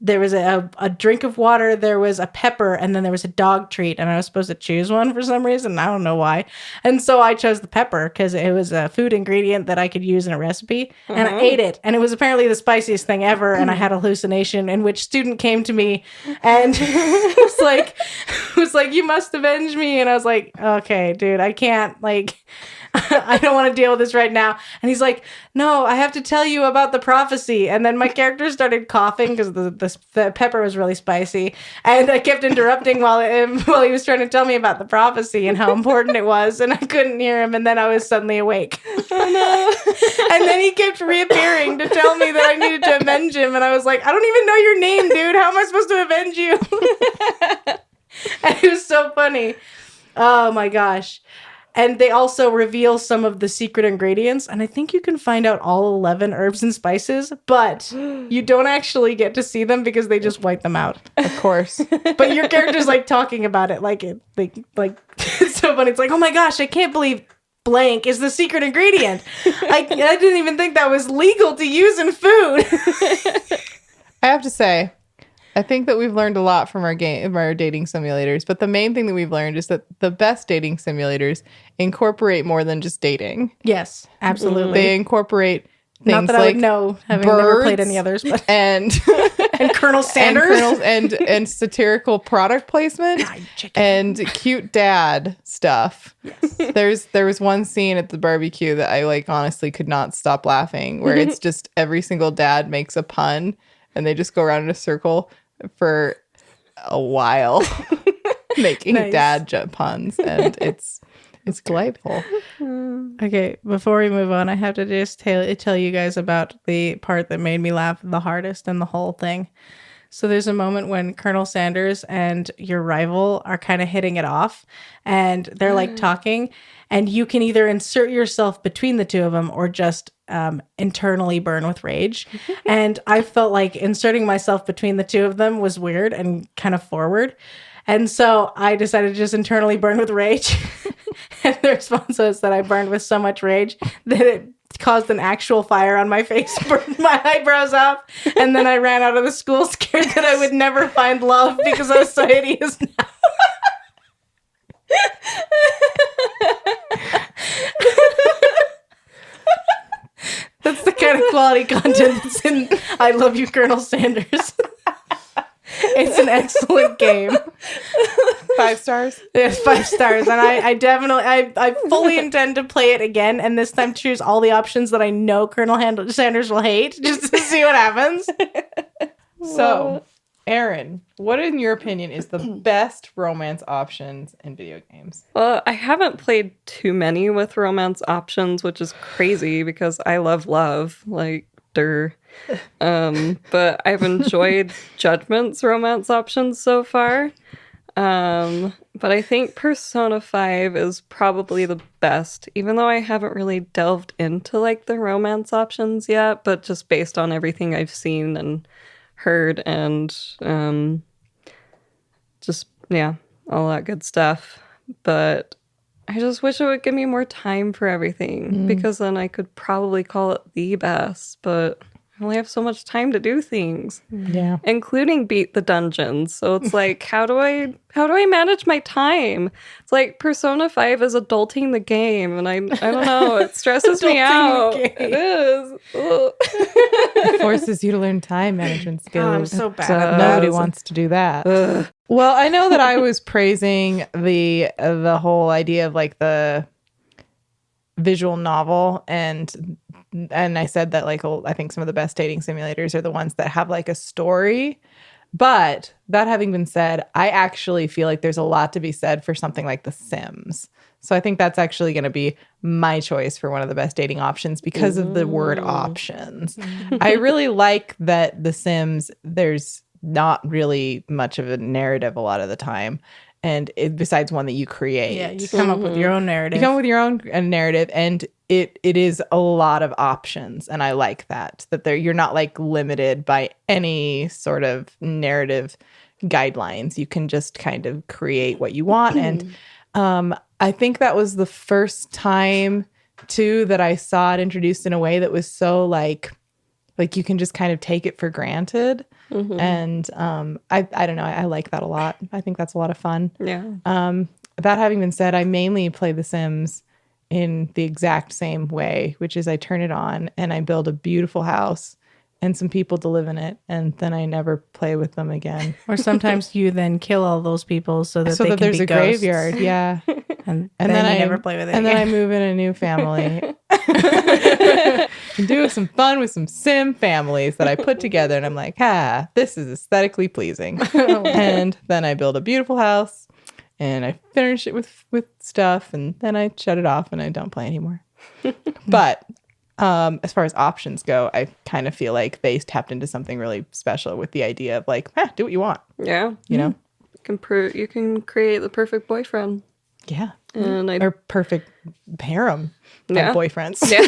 There was a drink of water, there was a pepper, and then there was a dog treat, and I was supposed to choose one for some reason. I don't know why. And so I chose the pepper because it was a food ingredient that I could use in a recipe, and I ate it. And it was apparently the spiciest thing ever, and I had a hallucination in which Student came to me and was like, you must avenge me. And I was like, okay, dude, I can't, like... I don't want to deal with this right now. And he's like, no, I have to tell you about the prophecy. And then my character started coughing because the pepper was really spicy. And I kept interrupting while he was trying to tell me about the prophecy and how important it was. And I couldn't hear him. And then I was suddenly awake. Oh, no. And then he kept reappearing to tell me that I needed to avenge him. And I was like, I don't even know your name, dude. How am I supposed to avenge you? And it was so funny. Oh, my gosh. And they also reveal some of the secret ingredients. And I think you can find out all 11 herbs and spices, but you don't actually get to see them because they just wipe them out. Of course. But your character's like talking about it like it's so funny. It's like, oh my gosh, I can't believe blank is the secret ingredient. I didn't even think that was legal to use in food. I have to say, I think that we've learned a lot from our dating simulators, but the main thing that we've learned is that the best dating simulators incorporate more than just dating. Yes, absolutely. They incorporate things not that like I would know, having never played any others, but and Colonel Sanders and satirical product placement and cute dad stuff. Yes. There was one scene at the barbecue that I honestly could not stop laughing, where it's just every single dad makes a pun and they just go around in a circle for a while making dad puns, and it's delightful. Okay, before we move on, I have to just tell you guys about the part that made me laugh the hardest in the whole thing. So there's a moment when Colonel Sanders and your rival are kind of hitting it off, and they're talking, and you can either insert yourself between the two of them or just internally burn with rage. And I felt like inserting myself between the two of them was weird and kind of forward. And so I decided to just internally burn with rage. And the response was that I burned with so much rage that it caused an actual fire on my face, burned my eyebrows off, and then I ran out of the school scared that I would never find love because I was so hideous now. That's the kind of quality content that's in I Love You, Colonel Sanders. It's an excellent game. 5 stars? Yes, 5 stars. And I definitely, I fully intend to play it again, and this time choose all the options that I know Colonel Sanders will hate, just to see what happens. So, Erin, what in your opinion is the best romance options in video games? Well, I haven't played too many with romance options, which is crazy because I love love, but I've enjoyed Judgment's romance options so far. But I think Persona 5 is probably the best, even though I haven't really delved into the romance options yet, but just based on everything I've seen and heard and all that good stuff. But I just wish it would give me more time for everything, because then I could probably call it the best, but I only have so much time to do things. Yeah. Including beat the dungeons. So it's how do I manage my time? It's Persona 5 is adulting the game, and I don't know, it stresses me out. It is. It forces you to learn time management skills. Oh, I'm so bad at that. Nobody wants to do that. Ugh. Well, I know that I was praising the whole idea of the visual novel, and I said that I think some of the best dating simulators are the ones that have a story. But that having been said, I actually feel like there's a lot to be said for something like The Sims. So I think that's actually going to be my choice for one of the best dating options because of the word options. I really like that The Sims, there's not really much of a narrative a lot of the time. And besides one that you create. Yeah, you come up with your own narrative. You come up with your own narrative, and it is a lot of options. And I like that you're not limited by any sort of narrative guidelines. You can just kind of create what you want. And I think that was the first time too that I saw it introduced in a way that was so you can just kind of take it for granted. Mm-hmm. And I don't know. I like that a lot. I think that's a lot of fun. Yeah. That having been said, I mainly play The Sims in the exact same way, which is I turn it on and I build a beautiful house and some people to live in it, and then I never play with them again. Or sometimes you then kill all those people so that can there's be a ghosts. graveyard. Yeah. And then I never play with it and again. then I move in a new family. And do some fun with some sim families that I put together, and I'm like, this is aesthetically pleasing. And then I build a beautiful house, and I finish it with stuff, and then I shut it off and I don't play anymore. But as far as options go, I kind of feel like they tapped into something really special with the idea of like, do what you want. Yeah. You know? You can create the perfect boyfriend. Yeah. Or perfect harem of boyfriends. Yeah.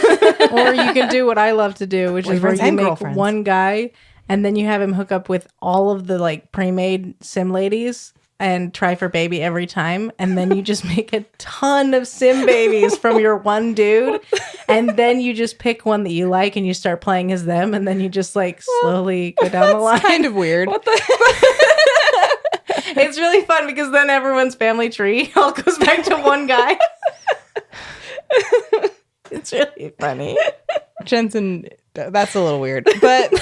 Or you can do what I love to do, which is where you make one guy and then you have him hook up with all of the like pre-made sim ladies and try for baby every time. And then you just make a ton of sim babies from your one dude. And then you just pick one that you like and you start playing as them. And then you just like slowly go down the line. Kind of weird. What the It's really fun because then everyone's family tree all goes back to one guy. It's really funny. Jensen, that's a little weird. But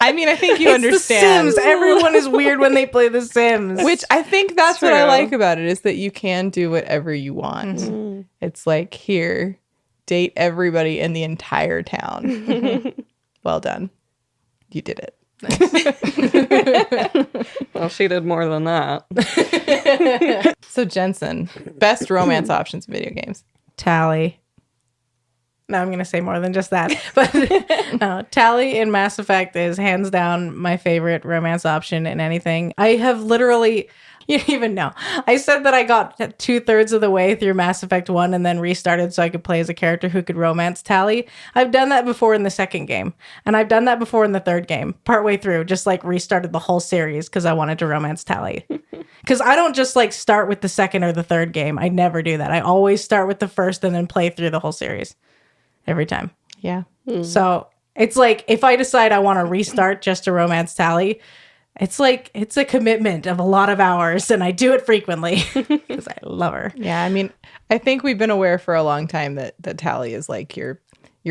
I mean, I think you understand. The Sims. Everyone is weird when they play The Sims. Which I think that's what I like about it, is that you can do whatever you want. Mm-hmm. It's like, here, date everybody in the entire town. Well done. You did it. Well, she did more than that. So Jensen, best romance options in video games. Tally. No, I'm going to say more than just that. But no, Tally in Mass Effect is hands down my favorite romance option in anything. I have literally... You don't even know. I said that I got 2/3 of the way through Mass Effect 1 and then restarted so I could play as a character who could romance Tally. I've done that before in the second game. And I've done that before in the third game. Partway through, just like restarted the whole series because I wanted to romance Tally. Because I don't just like start with the second or the third game. I never do that. I always start with the first and then play through the whole series. Every time. Yeah. So it's like if I decide I want to restart just to romance Tally... It's like, it's a commitment of a lot of hours, and I do it frequently because I love her. Yeah, I mean, I think we've been aware for a long time that Tally is like your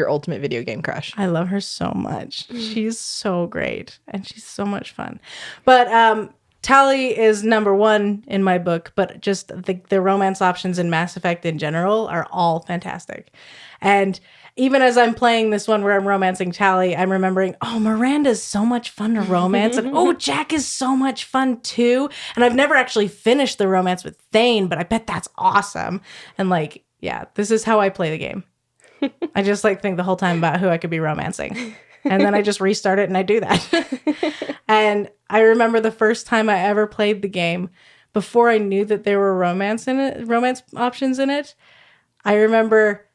ultimate video game crush. I love her so much. She's so great, and she's so much fun. But Tally is number one in my book, but just the romance options in Mass Effect in general are all fantastic. And even as I'm playing this one where I'm romancing Tally, I'm remembering, oh, Miranda's so much fun to romance. And oh, Jack is so much fun too. And I've never actually finished the romance with Thane, but I bet that's awesome. And like, yeah, this is how I play the game. I just like think the whole time about who I could be romancing. And then I just restart it and I do that. And I remember the first time I ever played the game, before I knew that there were romance options in it, I remember...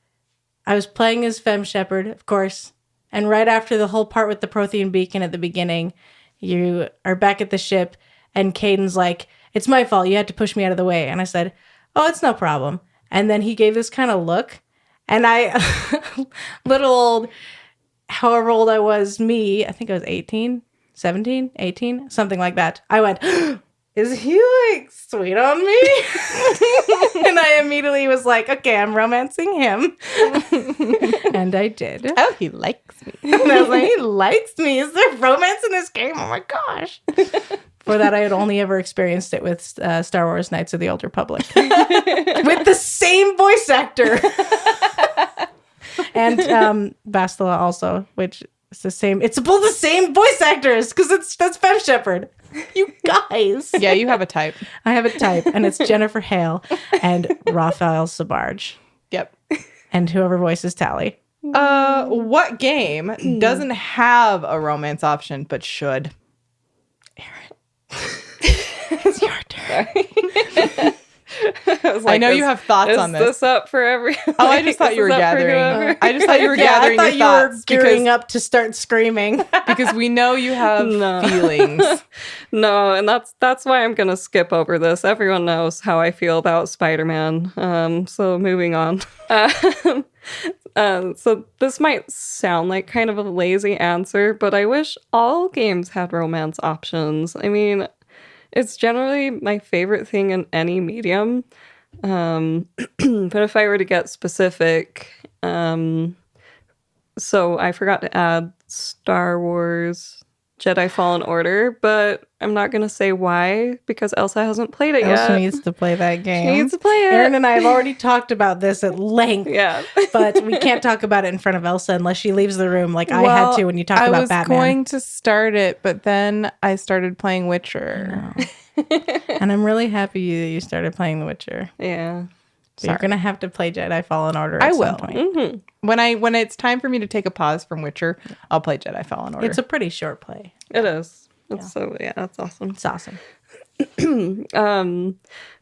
I was playing as Femme Shepherd, of course, and right after the whole part with the Prothean beacon at the beginning, you are back at the ship, and Caden's like, it's my fault, you had to push me out of the way. And I said, oh, it's no problem. And then he gave this kind of look, and I, little old, however old I was, I think I was 18, 17, 18, something like that. I went, is he like sweet on me? And I immediately was like, okay, I'm romancing him. And I did. Oh, he likes me. And I was like, he likes me. Is there romance in this game? Oh my gosh. For that, I had only ever experienced it with Star Wars Knights of the Old Republic. With the same voice actor. And Bastila also, which is the same. It's both the same voice actors because that's Femme Shepherd. You guys. Yeah, you have a type. I have a type, and it's Jennifer Hale and Raphael Sabarge. Yep. And whoever voices Tally. What game doesn't have a romance option but should? Aaron. It's your turn. I know you have thoughts on this. Is this up for every... Oh, I just thought you were gathering. I just thought you were gathering your thoughts. You were gearing up to start screaming. Because we know you have feelings. No, and that's why I'm going to skip over this. Everyone knows how I feel about Spider-Man. So moving on. So this might sound like kind of a lazy answer, but I wish all games had romance options. I mean... It's generally my favorite thing in any medium. But if I were to get specific, So I forgot to add Star Wars Jedi Fallen Order, but I'm not going to say why because Ailsa hasn't played it yet. Ailsa needs to play that game. She needs to play it. Erin and I have already talked about this at length. Yeah. But we can't talk about it in front of Ailsa unless she leaves the room like I had to when you talked about Batman. I was going to start it, but then I started playing Witcher. And I'm really happy that you started playing The Witcher. Yeah. So you're going to have to play Jedi Fallen Order at some point. Mm-hmm. When it's time for me to take a pause from Witcher, I'll play Jedi Fallen Order. It's a pretty short play. It is. That's awesome. It's awesome.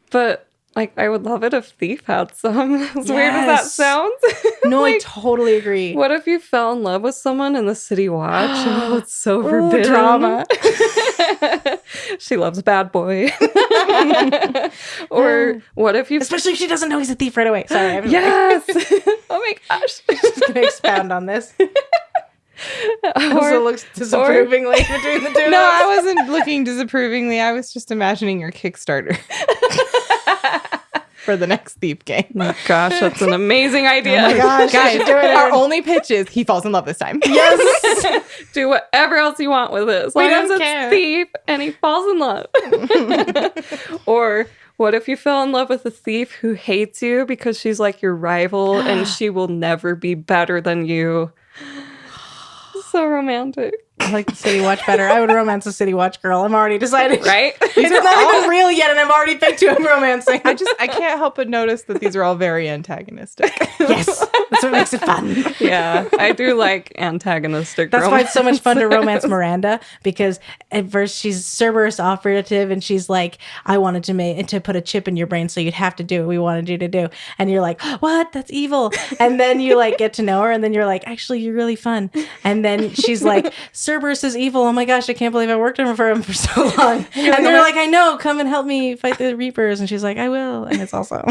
But like I would love it if Thief had some. As weird as that sounds. No, like, I totally agree. What if you fell in love with someone in the City Watch? Oh, it's so forbidden. Drama. She loves Bad Boy. Or what if you... Especially if she doesn't know he's a thief right away. Sorry. Yes. Oh my gosh. Just going to expound on this. Also looks disapprovingly between the two. No, I wasn't looking disapprovingly. I was just imagining your Kickstarter for the next Thief game. Oh my gosh, that's an amazing idea. Oh my gosh, guys, our only pitch is he falls in love this time. Yes. Do whatever else you want with it. As long as it's Thief and he falls in love. Or what if you fell in love with a thief who hates you because she's like your rival and she will never be better than you? So romantic. I like the City Watch better. I would romance a City Watch girl. I'm already decided. Right? It's not even real yet, and I've already picked who I'm romancing. I can't help but notice that these are all very antagonistic. Yes. That's what makes it fun. Yeah. I do like antagonistic That's why it's so much fun to romances. romance Miranda, because at first she's Cerberus operative, and she's like, I wanted to put a chip in your brain, so you'd have to do what we wanted you to do. And you're like, what? That's evil. And then you like get to know her, and then you're like, actually, you're really fun. And then she's like, Cerberus is evil. Oh my gosh, I can't believe I worked for him for so long. And they're like, I know, come and help me fight the Reapers. And she's like, I will. And it's awesome.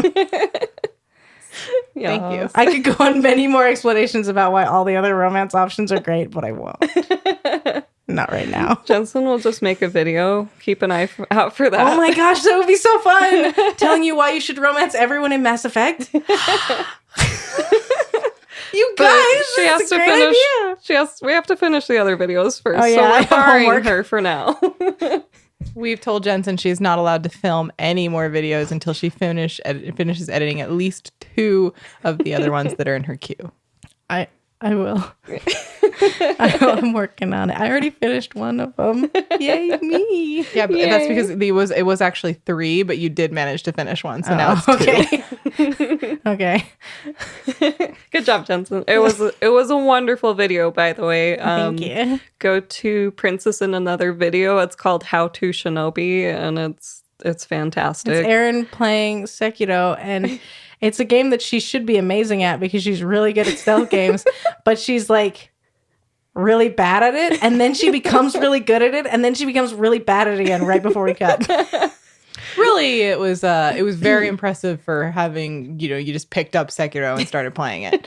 Yeah. Thank you. I could go on many more explanations about why all the other romance options are great, but I won't. Not right now. Jensen will just make a video. Keep an eye out for that. Oh my gosh, that would be so fun. Telling you why you should romance everyone in Mass Effect. You guys, she has to finish. We have to finish the other videos first. Oh, yeah, so I we're have barring homework. her for now. We've told Jensen she's not allowed to film any more videos until she finishes editing at least 2 of the other ones that are in her queue. I will. I'm working on it. I already finished one of them. Yay, me. Yeah, but that's because it was actually 3, but you did manage to finish one, so now it's 2. Okay. Okay. Good job, Jensen. It was a wonderful video, by the way. Thank you. Go to Princess in Another Video. It's called How to Shinobi, and it's fantastic. It's Erin playing Sekiro, and it's a game that she should be amazing at because she's really good at stealth games, but she's like really bad at it, and then she becomes really good at it, and then she becomes really bad at it again right before we cut. Really, it was very impressive for having, you just picked up Sekiro and started playing it.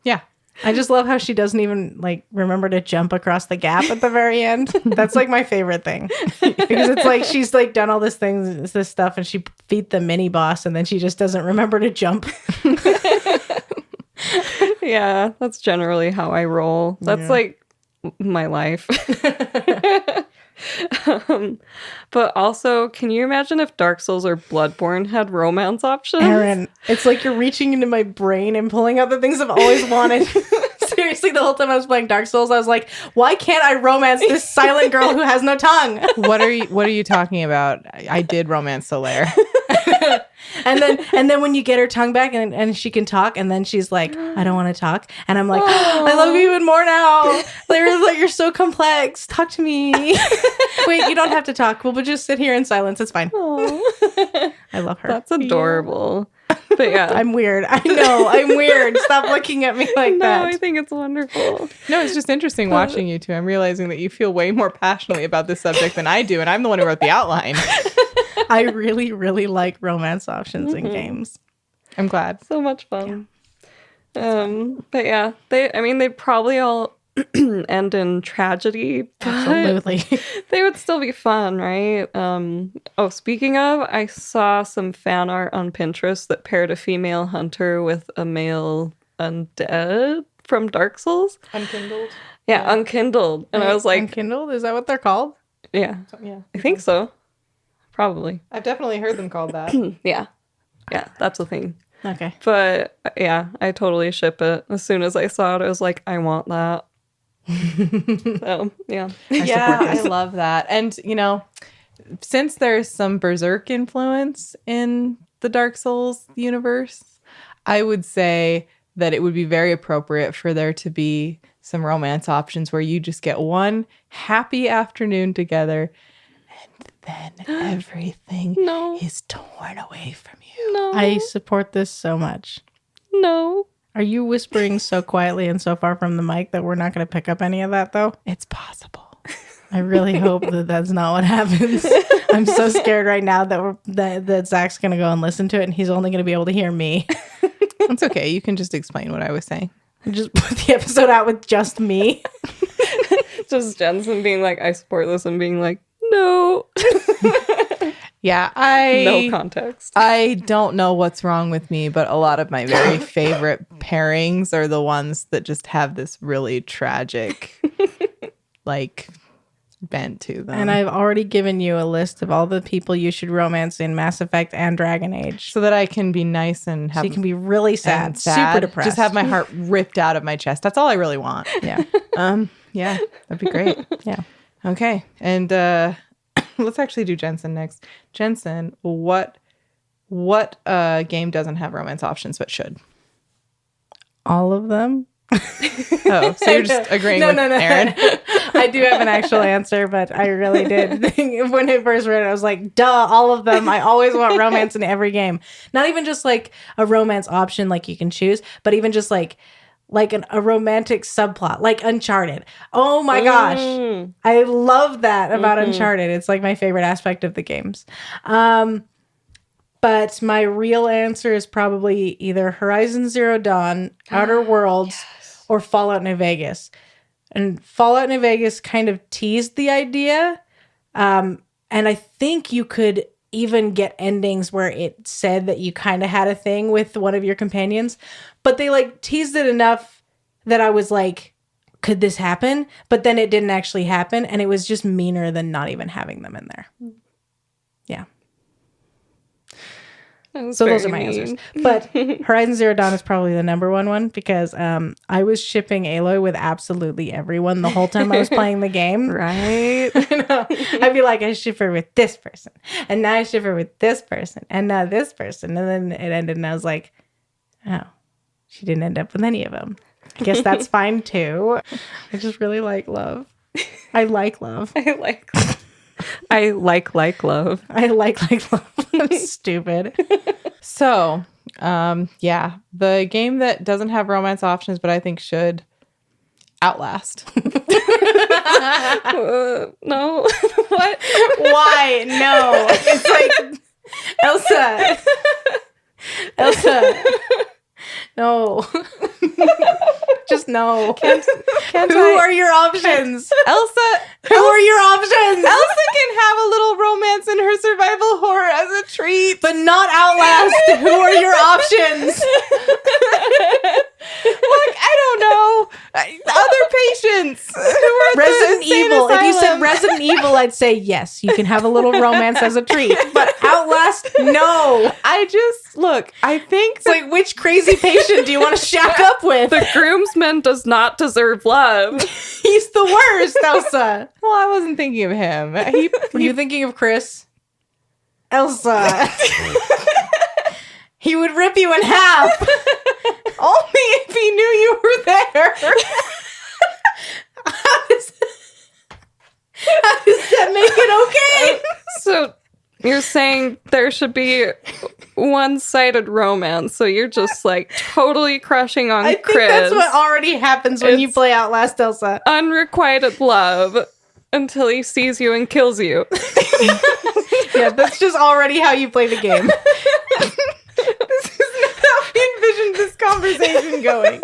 Yeah. I just love how she doesn't even like remember to jump across the gap at the very end. That's like my favorite thing, because it's like she's like done all this stuff, and she beat the mini boss, and then she just doesn't remember to jump. Yeah, that's generally how I roll. That's like my life. But also, can you imagine if Dark Souls or Bloodborne had romance options? Erin, it's like you're reaching into my brain and pulling out the things I've always wanted. Seriously, the whole time I was playing Dark Souls, I was like, why can't I romance this silent girl who has no tongue? What are you talking about? I did romance Solaire. And then when you get her tongue back and she can talk, and then she's like, I don't want to talk. And I'm like, I love you even more now. You're so complex. Talk to me. Wait, you don't have to talk. We'll just sit here in silence. It's fine. I love her. That's adorable. But yeah. I'm weird. I know. I'm weird. Stop looking at me like that. No, I think it's wonderful. No, it's just interesting watching you two. I'm realizing that you feel way more passionately about this subject than I do, and I'm the one who wrote the outline. I really, really like romance options in games. I'm glad. So much fun. Yeah. But yeah, they probably all end in tragedy. But Absolutely. they would still be fun, right? Speaking of, I saw some fan art on Pinterest that paired a female hunter with a male undead from Dark Souls. Unkindled. Yeah, Unkindled. And I was like... Unkindled? Is that what they're called? Yeah. Yeah. I think so. Probably. I've definitely heard them called that. Yeah. Yeah, that's a thing. Okay. But yeah, I totally ship it. As soon as I saw it, I was like, I want that. So, yeah. I love that. And, you know, since there's some Berserk influence in the Dark Souls universe, I would say that it would be very appropriate for there to be some romance options where you just get one happy afternoon together and then everything is torn away from you. No. I support this so much. No. Are you whispering so quietly and so far from the mic that we're not going to pick up any of that, though? It's possible. I really hope that that's not what happens. I'm so scared right now that Zach's going to go and listen to it, and he's only going to be able to hear me. It's okay. You can just explain what I was saying. Just put the episode out with just me. Just Jensen being like, I support this, and being like, no. Yeah, no context. I don't know what's wrong with me, but a lot of my very favorite pairings are the ones that just have this really tragic, like, bent to them. And I've already given you a list of all the people you should romance in Mass Effect and Dragon Age. So that I can be nice and have... So you can be really sad, super depressed. Just have my heart ripped out of my chest. That's all I really want. Yeah. Yeah, that'd be great. Yeah. Okay, and let's actually do Jensen next. Jensen, what game doesn't have romance options but should? All of them? Oh, so you're just agreeing with Erin? I do have an actual answer, but I really did think when I first read it, I was like, duh, all of them. I always want romance in every game. Not even just like a romance option like you can choose, but even just like a romantic subplot, like Uncharted. Oh my gosh. I love that about Uncharted. It's like my favorite aspect of the games. But my real answer is probably either Horizon Zero Dawn, Outer Worlds, or Fallout New Vegas. And Fallout New Vegas kind of teased the idea. And I think you could even get endings where it said that you kind of had a thing with one of your companions. But they like teased it enough that I was like, could this happen? But then it didn't actually happen. And it was just meaner than not even having them in there. Yeah. So those are my answers. But Horizon Zero Dawn is probably the number one because I was shipping Aloy with absolutely everyone the whole time I was playing the game. Right? I'd be like, I ship her with this person. And now I ship her with this person. And now this person. And then it ended and I was like, oh, she didn't end up with any of them. I guess that's fine too. I just really like love. I like love. I like love. I like love. I'm stupid. So, the game that doesn't have romance options, but I think should, Outlast. No. What? Why? No. It's like, Ailsa. No. Just no. Who are your options? Ailsa. Who are your options? Ailsa can have a little romance in her survival horror as a treat. But not Outlast. Who are your options? Look, I don't know. Other patients who are Resident Evil. If you said Resident Evil, I'd say yes. You can have a little romance as a treat. But Outlast, no. I think it's like, which crazy patient do you want to shack up with? The groomsman does not deserve love. He's the worst, Ailsa. Well, I wasn't thinking of him. Were you thinking of Chris? Ailsa. He would rip you in half. Only if he knew you were there. How does that make it okay? So you're saying there should be one-sided romance, so you're just like totally crushing on Chris. I think that's what already happens when you play Outlast, Ailsa. Unrequited love until he sees you and kills you. Yeah, that's just already how you play the game. This is not how we envisioned this conversation going.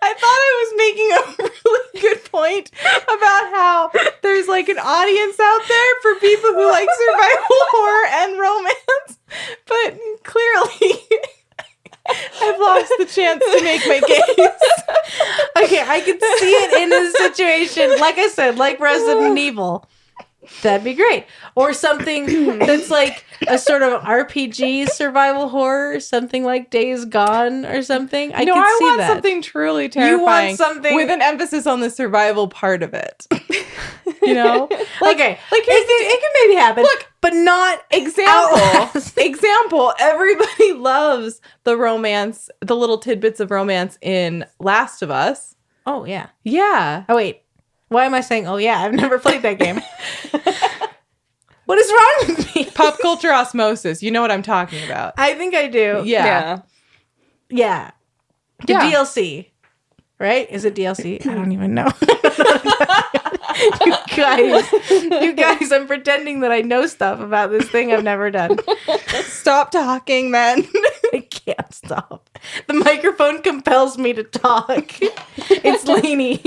I thought I was making a really good point about how there's like an audience out there for people who like survival horror and romance, but clearly I've lost the chance to make my case. I Okay, I could see it in a situation, like I said, like Resident Evil. That'd be great. Or something that's like a sort of RPG survival horror, something like Days Gone or something. I want that. something truly terrifying. You want something with an emphasis on the survival part of it. You know? Okay. Like it can maybe happen. Look, but not example. Everybody loves the romance, the little tidbits of romance in Last of Us. Oh, yeah. Yeah. Oh, wait. Why am I saying, oh, yeah, I've never played that game? What is wrong with me? Pop culture osmosis. You know what I'm talking about. I think I do. Yeah. The DLC, right? Is it DLC? I don't even know. You guys, I'm pretending that I know stuff about this thing I've never done. Stop talking, then. I can't stop. The microphone compels me to talk. It's Laney.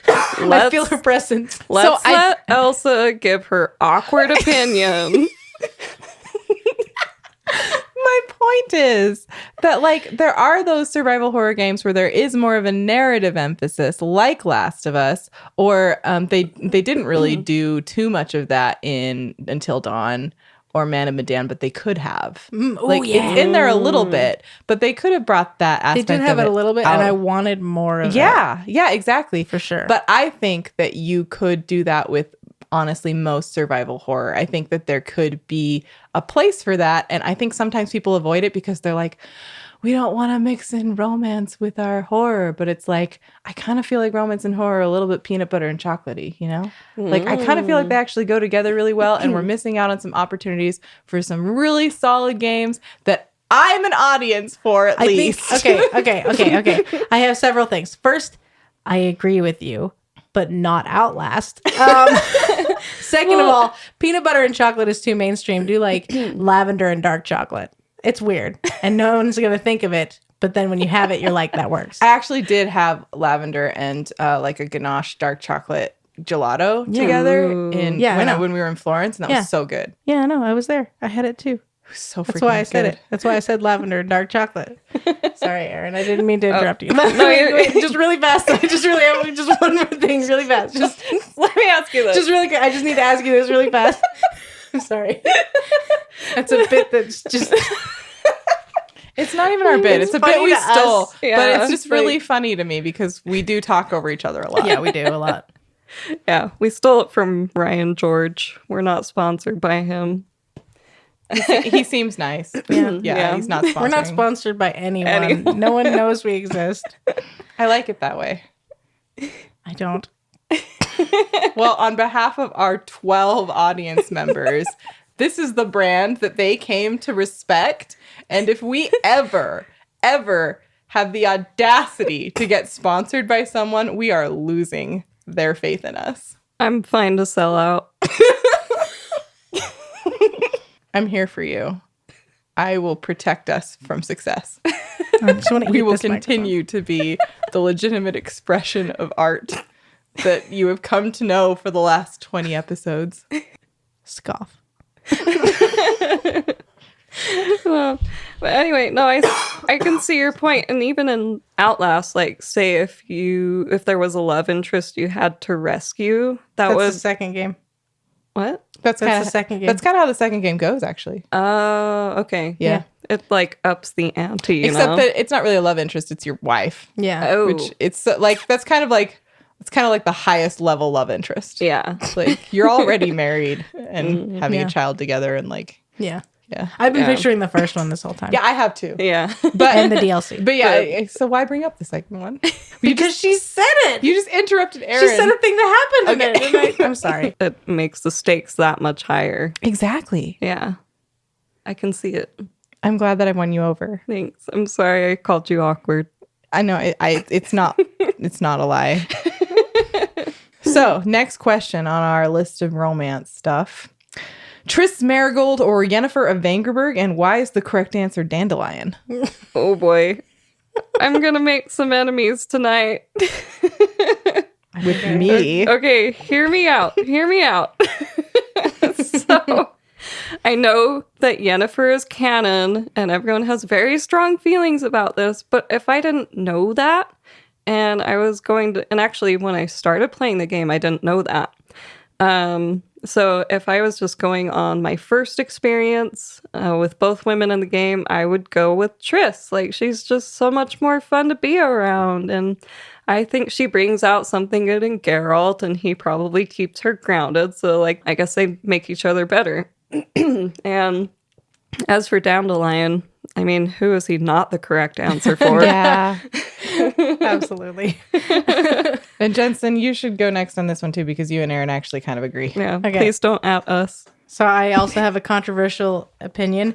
I feel her presence. Let's let Ailsa give her awkward opinion. My point is that, like, there are those survival horror games where there is more of a narrative emphasis, like Last of Us, or they didn't really do too much of that in Until Dawn or Man of Medan, but they could have. It's in there a little bit, but they could have brought that aspect. They did have of it a little bit, and I wanted more of it. Yeah, exactly. For sure. But I think that you could do that with, honestly, most survival horror. I think that there could be a place for that, and I think sometimes people avoid it because they're like, we don't want to mix in romance with our horror, but it's like, I kind of feel like romance and horror are a little bit peanut butter and chocolatey, you know? Like, I kind of feel like they actually go together really well, and we're missing out on some opportunities for some really solid games that I'm an audience for, at least. Okay. I have several things. First, I agree with you, but not Outlast. Second of all, peanut butter and chocolate is too mainstream. Do like lavender and dark chocolate. It's weird, and no one's going to think of it. But then when you have it, you're like, that works. I actually did have lavender and like a ganache dark chocolate gelato together when we were in Florence, and that was so good. Yeah, no, I was there. I had it too. It was so freaking That's why I good. said it. That's why I said lavender and dark chocolate. Sorry, Erin. I didn't mean to interrupt you. No, just really fast. I have just one more thing really fast. Just let me ask you this. Just really quick. I just need to ask you this really fast. I'm sorry. That's a bit that's just... It's not even our bit. It's a bit we stole. But it's just right. really funny to me because we do talk over each other a lot. Yeah, we do a lot. Yeah, we stole it from Ryan George. We're not sponsored by him. He seems nice. Yeah, he's not sponsored. We're not sponsored by anyone. No one knows we exist. I like it that way. I don't. Well, on behalf of our 12 audience members, this is the brand that they came to respect. And if we ever have the audacity to get sponsored by someone, we are losing their faith in us. I'm fine to sell out. I'm here for you. I will protect us from success. We will continue to be the legitimate expression of art that you have come to know for the last 20 episodes. Scoff. Well, but anyway, no, I can see your point. And even in Outlast, like, say if there was a love interest you had to rescue, That's was the second game. What? That's the second game. That's kind of how the second game goes, actually. Oh, okay. Yeah. It like ups the ante, Except that it's not really a love interest; it's your wife. Yeah. Oh, Which it's like it's kind of like the highest level love interest. yeah. It's like you're already married and having a child together, and like Yeah. yeah. I've been picturing the first one this whole time. Yeah, I have too. Yeah. But And the DLC. But yeah, so why bring up the second one? Because she said it. You just interrupted Erin. She said a thing that happened in it. And I'm sorry. It makes the stakes that much higher. Exactly. Yeah. I can see it. I'm glad that I won you over. Thanks. I'm sorry I called you awkward. I know it's not a lie. So, next question on our list of romance stuff. Triss Marigold or Yennefer of Vangerberg, and why is the correct answer Dandelion? Oh boy. I'm gonna make some enemies tonight. With me. Okay, hear me out. So, I know that Yennefer is canon, and everyone has very strong feelings about this, but if I didn't know that, and I was going to, and actually when I started playing the game, I didn't know that. So if I was just going on my first experience with both women in the game, I would go with Triss. Like, she's just so much more fun to be around. And I think she brings out something good in Geralt, and he probably keeps her grounded. So, like, I guess they make each other better. And as for Dandelion, I mean, who is he not the correct answer for? Yeah. Absolutely. And Jensen, you should go next on this one too, because you and Erin actually kind of agree. Yeah, Okay. please don't at us. So I also have a controversial opinion.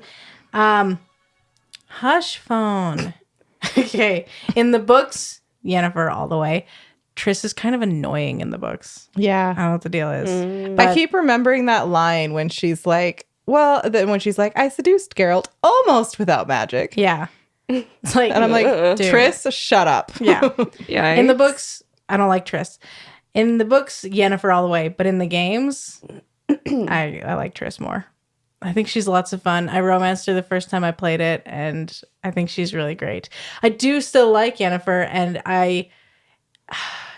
Hush phone. Okay. In the books, Yennefer all the way. Triss is kind of annoying in the books. Yeah. I don't know what the deal is. I keep remembering that line when she's like, I seduced Geralt almost without magic. Yeah. It's like, And I'm like, dude. Triss, shut up. Yeah. Yeah. In the books, I don't like Triss. In the books, Yennefer all the way. But in the games, I like Triss more. I think she's lots of fun. I romanced her the first time I played it, and I think she's really great. I do still like Yennefer, and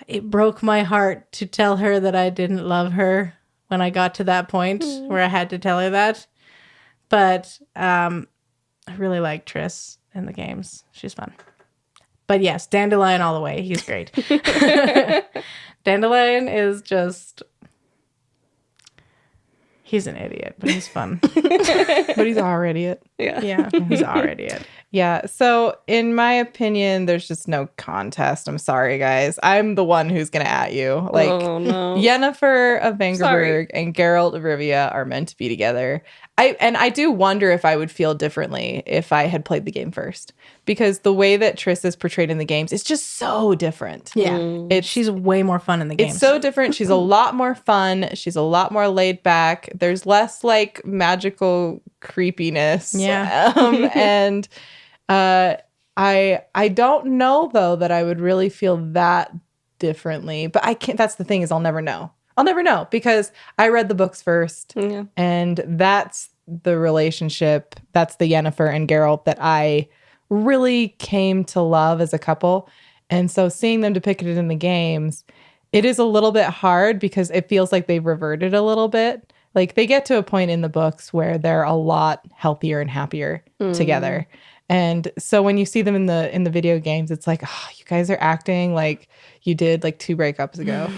it broke my heart to tell her that I didn't love her when I got to that point where I had to tell her that. But I really like Triss in the games. She's fun. But yes, Dandelion all the way. He's great. Dandelion is just... He's an idiot, but he's fun. But he's already it. Yeah. Yeah, he's already it. Yeah. So in my opinion, there's just no contest. I'm sorry, guys. I'm the one who's gonna at you. Like, oh, no. Yennefer of Vengerberg Sorry. and Geralt of Rivia are meant to be together. I do wonder if I would feel differently if I had played the game first, because the way that Triss is portrayed in the games is just so different. Yeah. She's way more fun in the games. It's so different. She's a lot more fun. She's a lot more laid back. There's less like magical creepiness. Yeah. And I don't know though that I would really feel that differently. But I can't. That's the thing, is I'll never know. I'll never know, because I read the books first, and that's the relationship. That's the Yennefer and Geralt that I really came to love as a couple. And so seeing them depicted in the games, it is a little bit hard because it feels like they've reverted a little bit. Like, they get to a point in the books where they're a lot healthier and happier together. And so when you see them in the video games, it's like, oh, you guys are acting like you did like 2 breakups ago.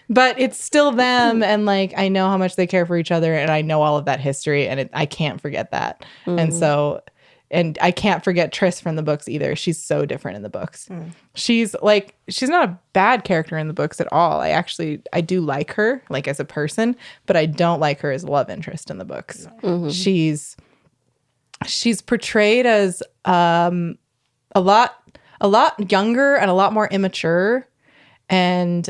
But it's still them, and like I know how much they care for each other, and I know all of that history, and I can't forget that. And I can't forget Triss from the books either. She's so different in the books. She's not a bad character in the books at all. I do like her like as a person, but I don't like her as a love interest in the books. She's portrayed as a lot younger and a lot more immature, and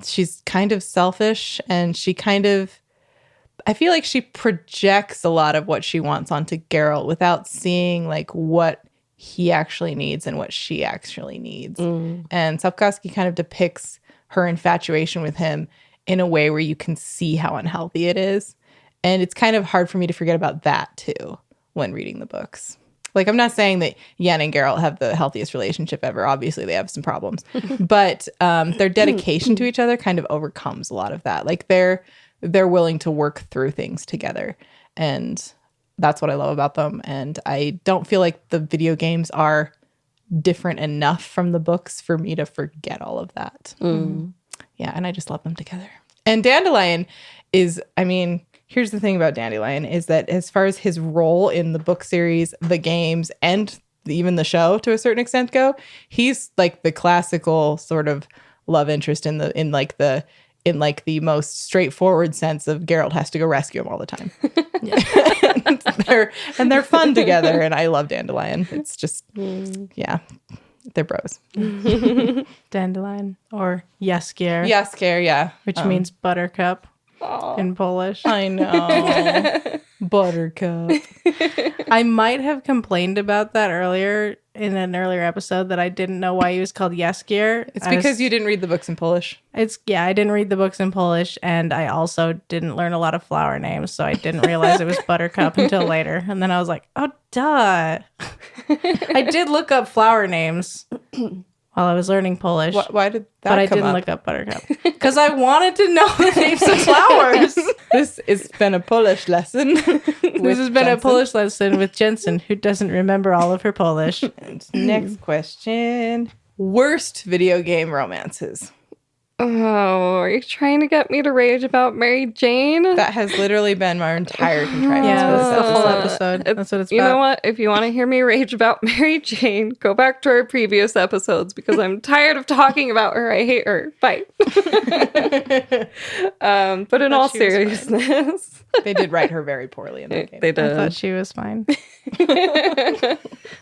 she's kind of selfish, and I feel like she projects a lot of what she wants onto Geralt without seeing like what he actually needs and what she actually needs. And Sapkowski kind of depicts her infatuation with him in a way where you can see how unhealthy it is. And it's kind of hard for me to forget about that too when reading the books. Like, I'm not saying that Yen and Geralt have the healthiest relationship ever. Obviously, they have some problems. But their dedication to each other kind of overcomes a lot of that. Like, they're willing to work through things together. And that's what I love about them. And I don't feel like the video games are different enough from the books for me to forget all of that. Yeah, and I just love them together. And Dandelion is, I mean... Here's the thing about Dandelion is that as far as his role in the book series, the games, and even the show to a certain extent go, he's like the classical sort of love interest in the most straightforward sense of Geralt has to go rescue him all the time. and they're fun together, and I love Dandelion. It's just they're bros. Dandelion or Jaskier. Jaskier, yeah. Which means buttercup in Polish. I know. Buttercup. I might have complained about that earlier in an earlier episode that I didn't know why he was called Jaskier. It's because you didn't read the books in Polish. I didn't read the books in Polish, and I also didn't learn a lot of flower names, so I didn't realize it was Buttercup until later. And then I was like, oh, duh. I did look up flower names while I was learning Polish. Why did that But I come didn't up? look up Buttercup. Because I wanted to know the names of flowers. This has been a Polish lesson. This has been a Polish lesson with Jensen, who doesn't remember all of her Polish. And next question. Worst video game romances. Oh, are you trying to get me to rage about Mary Jane? That has literally been our entire contrivance Yeah, for that's this the whole episode. episode. That's what it's You about. know what? If you want to hear me rage about Mary Jane, go back to our previous episodes because I'm tired of talking about her. I hate her. Bye. But in all seriousness, They did write her very poorly in that game. they I did. thought she was fine.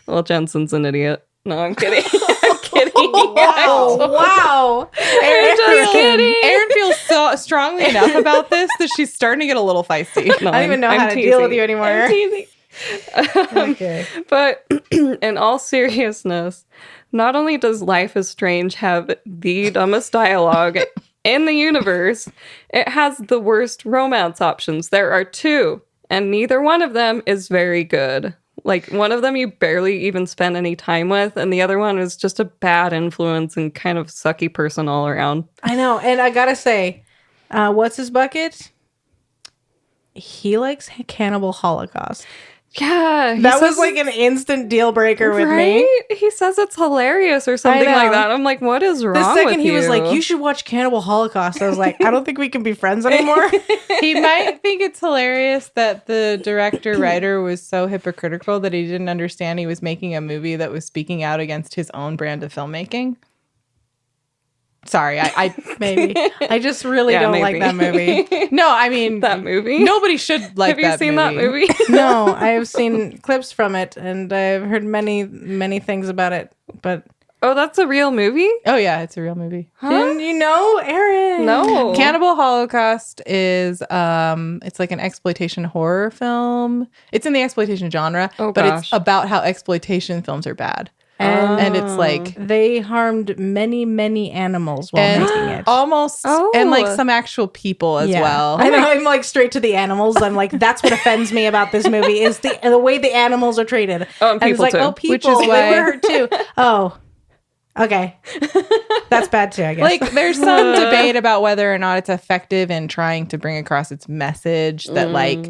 Well, Jensen's an idiot. No, I'm kidding. I'm kidding. Wow. Aaron feels so strongly enough about this that she's starting to get a little feisty. No, I don't even know I'm how to teasing. deal with you anymore. I'm teasing. Okay. But in all seriousness, not only does Life is Strange have the dumbest dialogue in the universe, it has the worst romance options. There are two, and neither one of them is very good. Like, one of them you barely even spend any time with, and the other one is just a bad influence and kind of sucky person all around. I know. And I gotta say, what's his bucket? He likes Cannibal Holocaust. Yeah. That was like an instant deal breaker with me. He says it's hilarious or something like that. I'm like, what is wrong The second with he you? was like, you should watch Cannibal Holocaust, I was like, I don't think we can be friends anymore. He might think it's hilarious that the director-writer was so hypocritical that he didn't understand he was making a movie that was speaking out against his own brand of filmmaking. Sorry, I Maybe. I just really Yeah, don't like maybe. that movie. No, I mean that movie. nobody should like Have you seen that movie? No, I have seen clips from it and I've heard many things about it. But Oh, that's a real movie? Oh yeah, it's a real movie. didn't you know, Erin? No. Cannibal Holocaust is it's like an exploitation horror film. It's in the exploitation genre, Oh, but gosh. it's about how exploitation films are bad. And And it's like they harmed many animals while and making it. almost Oh. and like some actual people as Yeah. well. I know, I'm like straight to the animals. I'm like, that's what offends me about this movie is the way the animals are treated. Oh, and it's people like, too. oh, people, Which is they why- were hurt too. Oh, okay, that's bad too, I guess. Like there's some debate about whether or not it's effective in trying to bring across its message that like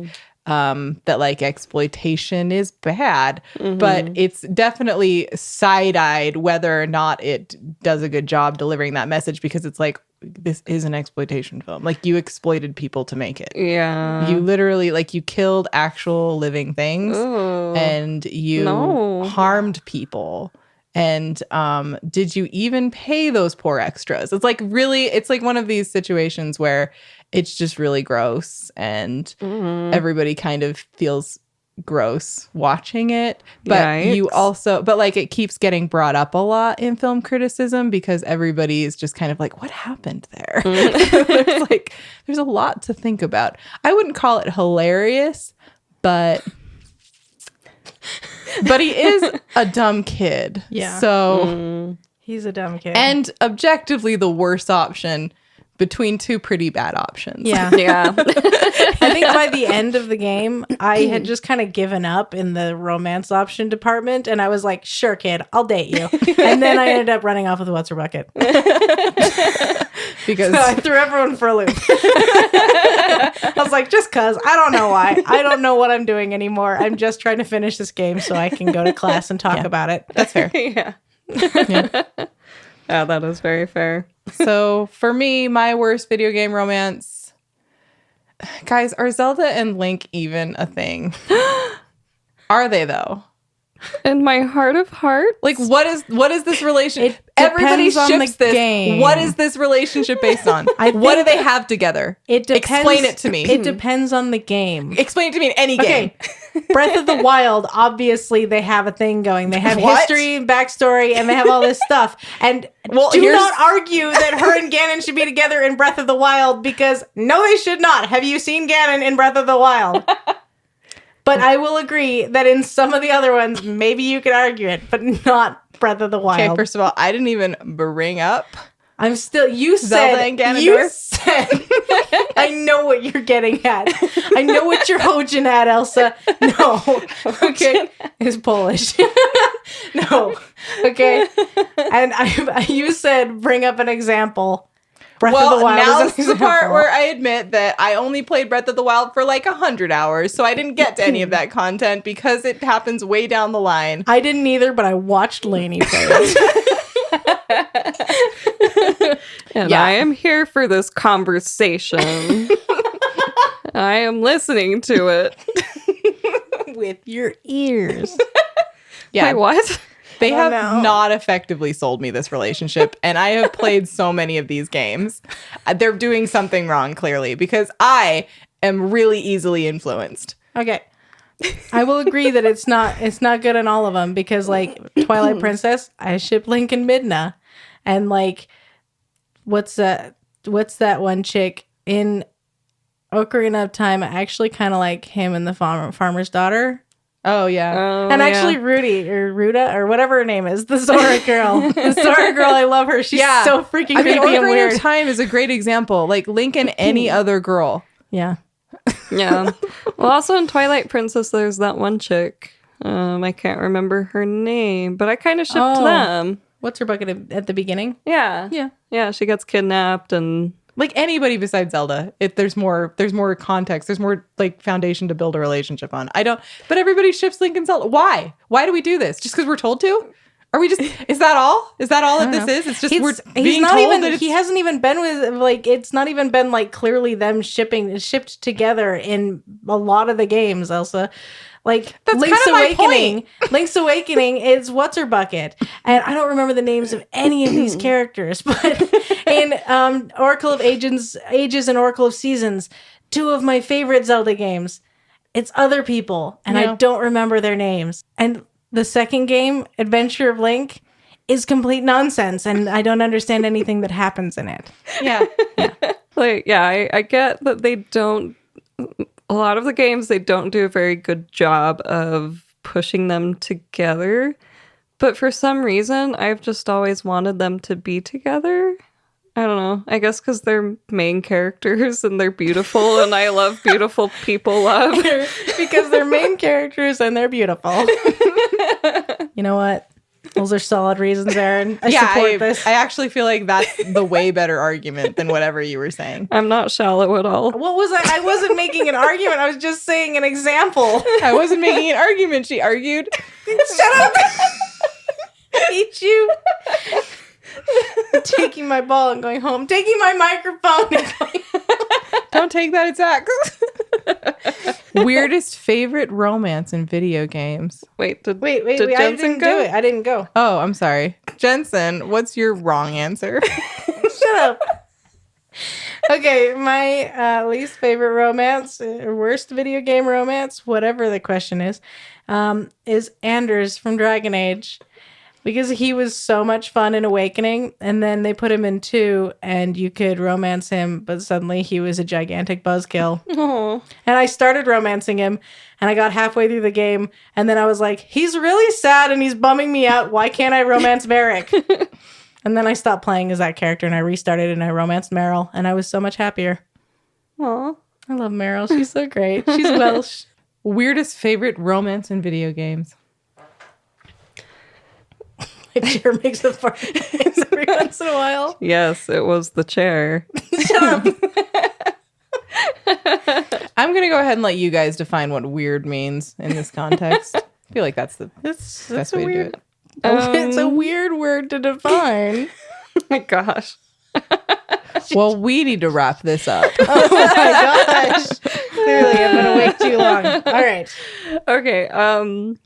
exploitation is bad, but it's definitely side-eyed whether or not it does a good job delivering that message, because it's like, this is an exploitation film. Like, you exploited people to make it. Yeah. You literally, like, you killed actual living things Ooh. and you No. harmed people. And did you even pay those poor extras? It's like really, it's like one of these situations where it's just really gross and everybody kind of feels gross watching it. But you Yikes. also, but like it keeps getting brought up a lot in film criticism because everybody is just kind of like, what happened there? There's like, there's a lot to think about. I wouldn't call it hilarious, but he is a dumb kid. Yeah. So, He's a dumb kid. and objectively the worst option between two pretty bad options. yeah. Yeah. I think by the end of the game, I had just kind of given up in the romance option department, and I was like, "Sure, kid, I'll date you." And then I ended up running off with What's Her Bucket. Because So I threw everyone for a loop. I was like, just cause. I don't know why. I don't know what I'm doing anymore. I'm just trying to finish this game so I can go to class and talk about it. that's fair. Yeah. Yeah. Yeah, that is very fair. So for me, my worst video game romance, guys, are Zelda and Link even a thing? Are they though? In my heart of hearts, Like, what is this relationship? It Everybody depends on the ships this. game. What is this relationship based on? I What do think they have together? It depends. Explain it to me. It depends on the game. Explain it to me in any game. Okay. Breath of the Wild, obviously they have a thing going. They have What? history and backstory and they have all this stuff. And Well, do here's- not argue that her and Ganon should be together in Breath of the Wild because no, they should not. Have you seen Ganon in Breath of the Wild? But I will agree that in some of the other ones, maybe you could argue it, but not Breath of the Wild. Okay, first of all, I didn't even bring up I'm still. You Zelda said. and Ganondorf. You said. I know what you're getting at. I know what you're hojing at, Elsa. No. Okay. It's Polish. No. Okay. And you said bring up an example. Breath of the Wild now is an this is the part example. where I admit that I only played Breath of the Wild for like 100 hours, so I didn't get to any of that content because it happens way down the line. I didn't either, but I watched Laney play it. And I am here for this conversation. I am listening to it. With your ears. Yeah. Wait, what? They have know. not effectively sold me this relationship, and I have played so many of these games. They're doing something wrong, clearly, because I am really easily influenced. Okay. I will agree that it's not good in all of them because like Twilight Princess, I ship Link and Midna. And like what's that one chick in Ocarina of Time? I actually kind of like him and the farmer's daughter. Oh, yeah. And actually Rudy or Ruda or whatever her name is, the Zora girl. The Zora girl, I love her. She's so freaking creepy and Ocarina weird. of Time is a great example. Like Link and any other girl. Yeah. Yeah. Well, also in Twilight Princess, there's that one chick. I can't remember her name, but I kind of shipped them. What's her bucket at the beginning? Yeah. Yeah. Yeah, she gets kidnapped and... Like anybody besides Zelda, there's more context, there's more like foundation to build a relationship on. But everybody ships Link and Zelda. Why? Why do we do this? Just because we're told to? Are we just? Is that all? Is that all that this is? It's just we're being told that he hasn't even been with like it's not even been like clearly them shipped together in a lot of the games, Elsa. Like That's Link's kind of my Awakening. Link's Awakening is what's her bucket, and I don't remember the names of any of these characters, but in Oracle of Ages and Oracle of Seasons, two of my favorite Zelda games, it's other people, and I don't remember their names. And the second game, Adventure of Link, is complete nonsense, and I don't understand anything that happens in it. Yeah. Like, yeah, I get that they don't... A lot of the games, they don't do a very good job of pushing them together. But for some reason, I've just always wanted them to be together. I don't know. I guess because they're main characters and they're beautiful and I love beautiful people love. Because they're main characters and they're beautiful. You know what? Those are solid reasons, Erin. I support this. I actually feel like that's the way better argument than whatever you were saying. I'm not shallow at all. What was I? I wasn't making an argument. I was just saying an example. I wasn't making an argument. She argued. Shut up. I hate you. Taking my ball and going home. Taking my microphone and going home. Don't take that, it's Zach. Weirdest favorite romance in video games. Wait, did Wait. Jensen I didn't go? do it. I didn't go. Oh, I'm sorry. Jensen, what's your wrong answer? Shut up. Okay, my least favorite romance, or worst video game romance, whatever the question is Anders from Dragon Age. Because he was so much fun in Awakening, and then they put him in 2, and you could romance him, but suddenly he was a gigantic buzzkill. Oh. And I started romancing him, and I got halfway through the game, and then I was like, he's really sad, and he's bumming me out. Why can't I romance Merrick? And then I stopped playing as that character, and I restarted, and I romanced Meryl, and I was so much happier. Aw. I love Meryl. She's so great. She's Welsh. Weirdest favorite romance in video games. My chair makes a fart noise every once in a while. Yes, it was the chair. Shut up. I'm going to go ahead and let you guys define what weird means in this context. I feel like that's the That's best a way weird, to do it. it's a weird word to define. Oh my gosh. Well, we need to wrap this up. Oh my gosh. Clearly, I'm going to wait too long. All right. Okay,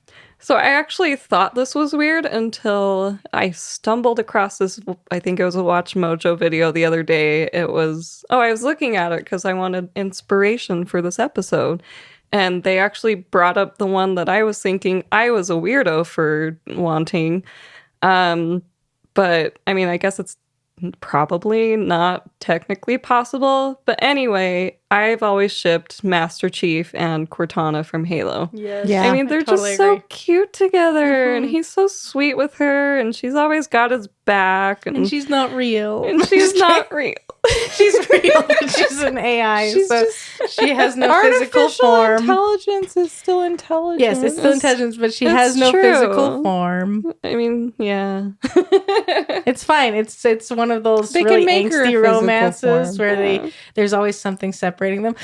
so I actually thought this was weird until I stumbled across this, I think it was a Watch Mojo video the other day. I was looking at it because I wanted inspiration for this episode. And they actually brought up the one that I was thinking I was a weirdo for wanting. But, I mean, I guess it's probably not technically possible. But anyway, I've always shipped Master Chief and Cortana from Halo. Yes. Yeah. I mean, they're totally just so agree. cute together, and he's so sweet with her, and she's always got his back, And she's not real. and she's not real. She's real, but she's an AI. So she has no physical Artificial form. intelligence is still intelligent. Yes, it's still intelligence, but she It's has no true. physical form. I mean, yeah. It's fine. It's one of those They really can make her a angsty physical romances form. where there's always something separating them,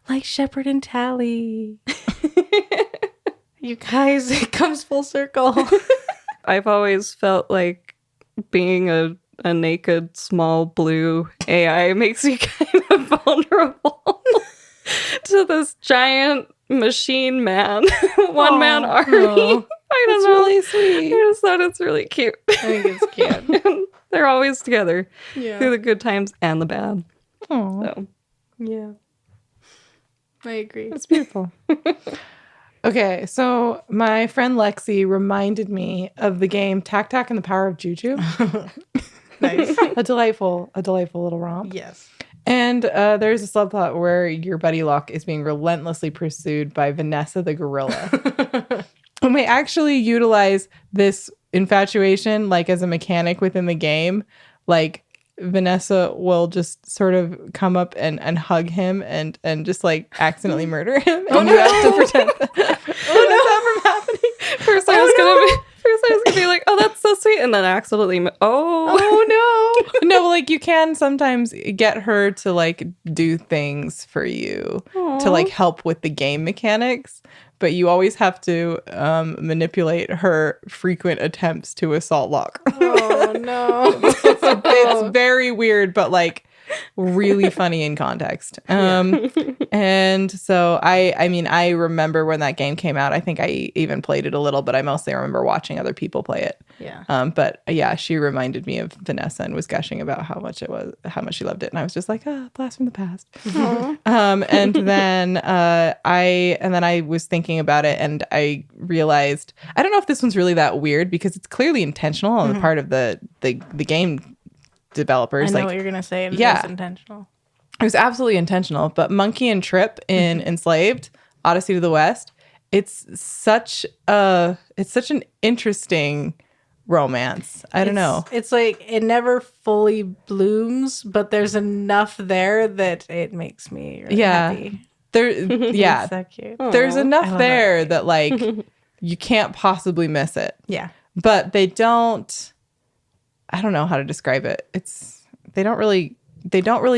like Shepard and Tally. You guys, it comes full circle. I've always felt like being a naked, small blue AI makes you kind of vulnerable to this giant machine man, one man army. Oh, I don't know. really sweet. I just thought it's really cute. I think it's cute. They're always together Yeah. through the good times and the bad. Aw. So Yeah. I agree. it's beautiful. Okay, so my friend Lexi reminded me of the game Tac Tac and the Power of Juju. Nice. a delightful little romp. Yes. And there's a subplot where your buddy Locke is being relentlessly pursued by Vanessa the gorilla. And we actually utilize this infatuation like as a mechanic within the game. Like Vanessa will just sort of come up and hug him and just like accidentally murder him. And you have to pretend that. That from happening. First I was gonna be like, oh, that's so sweet, and then accidentally, Oh no. No, like you can sometimes get her to like do things for you to like help with the game mechanics, but you always have to manipulate her frequent attempts to assault Locke. Oh no. It's very weird, but like really funny in context. And so I mean, I remember when that game came out. I think I even played it a little, but I mostly remember watching other people play it. Yeah. But yeah, she reminded me of Vanessa and was gushing about how much she loved it, and I was just like, blast from the past. And then I was thinking about it, and I realized I don't know if this one's really that weird because it's clearly intentional on the part of the game developers. I know what you're gonna say. It yeah. is intentional. It was absolutely intentional. But Monkey and Trip in Enslaved, Odyssey to the West, it's such an interesting romance. I don't know. It's like it never fully blooms, but there's enough there that it makes me really happy. Yeah. It's so cute. There's I enough love there that like you can't possibly miss it. Yeah. But they don't. I don't know how to describe it. They don't really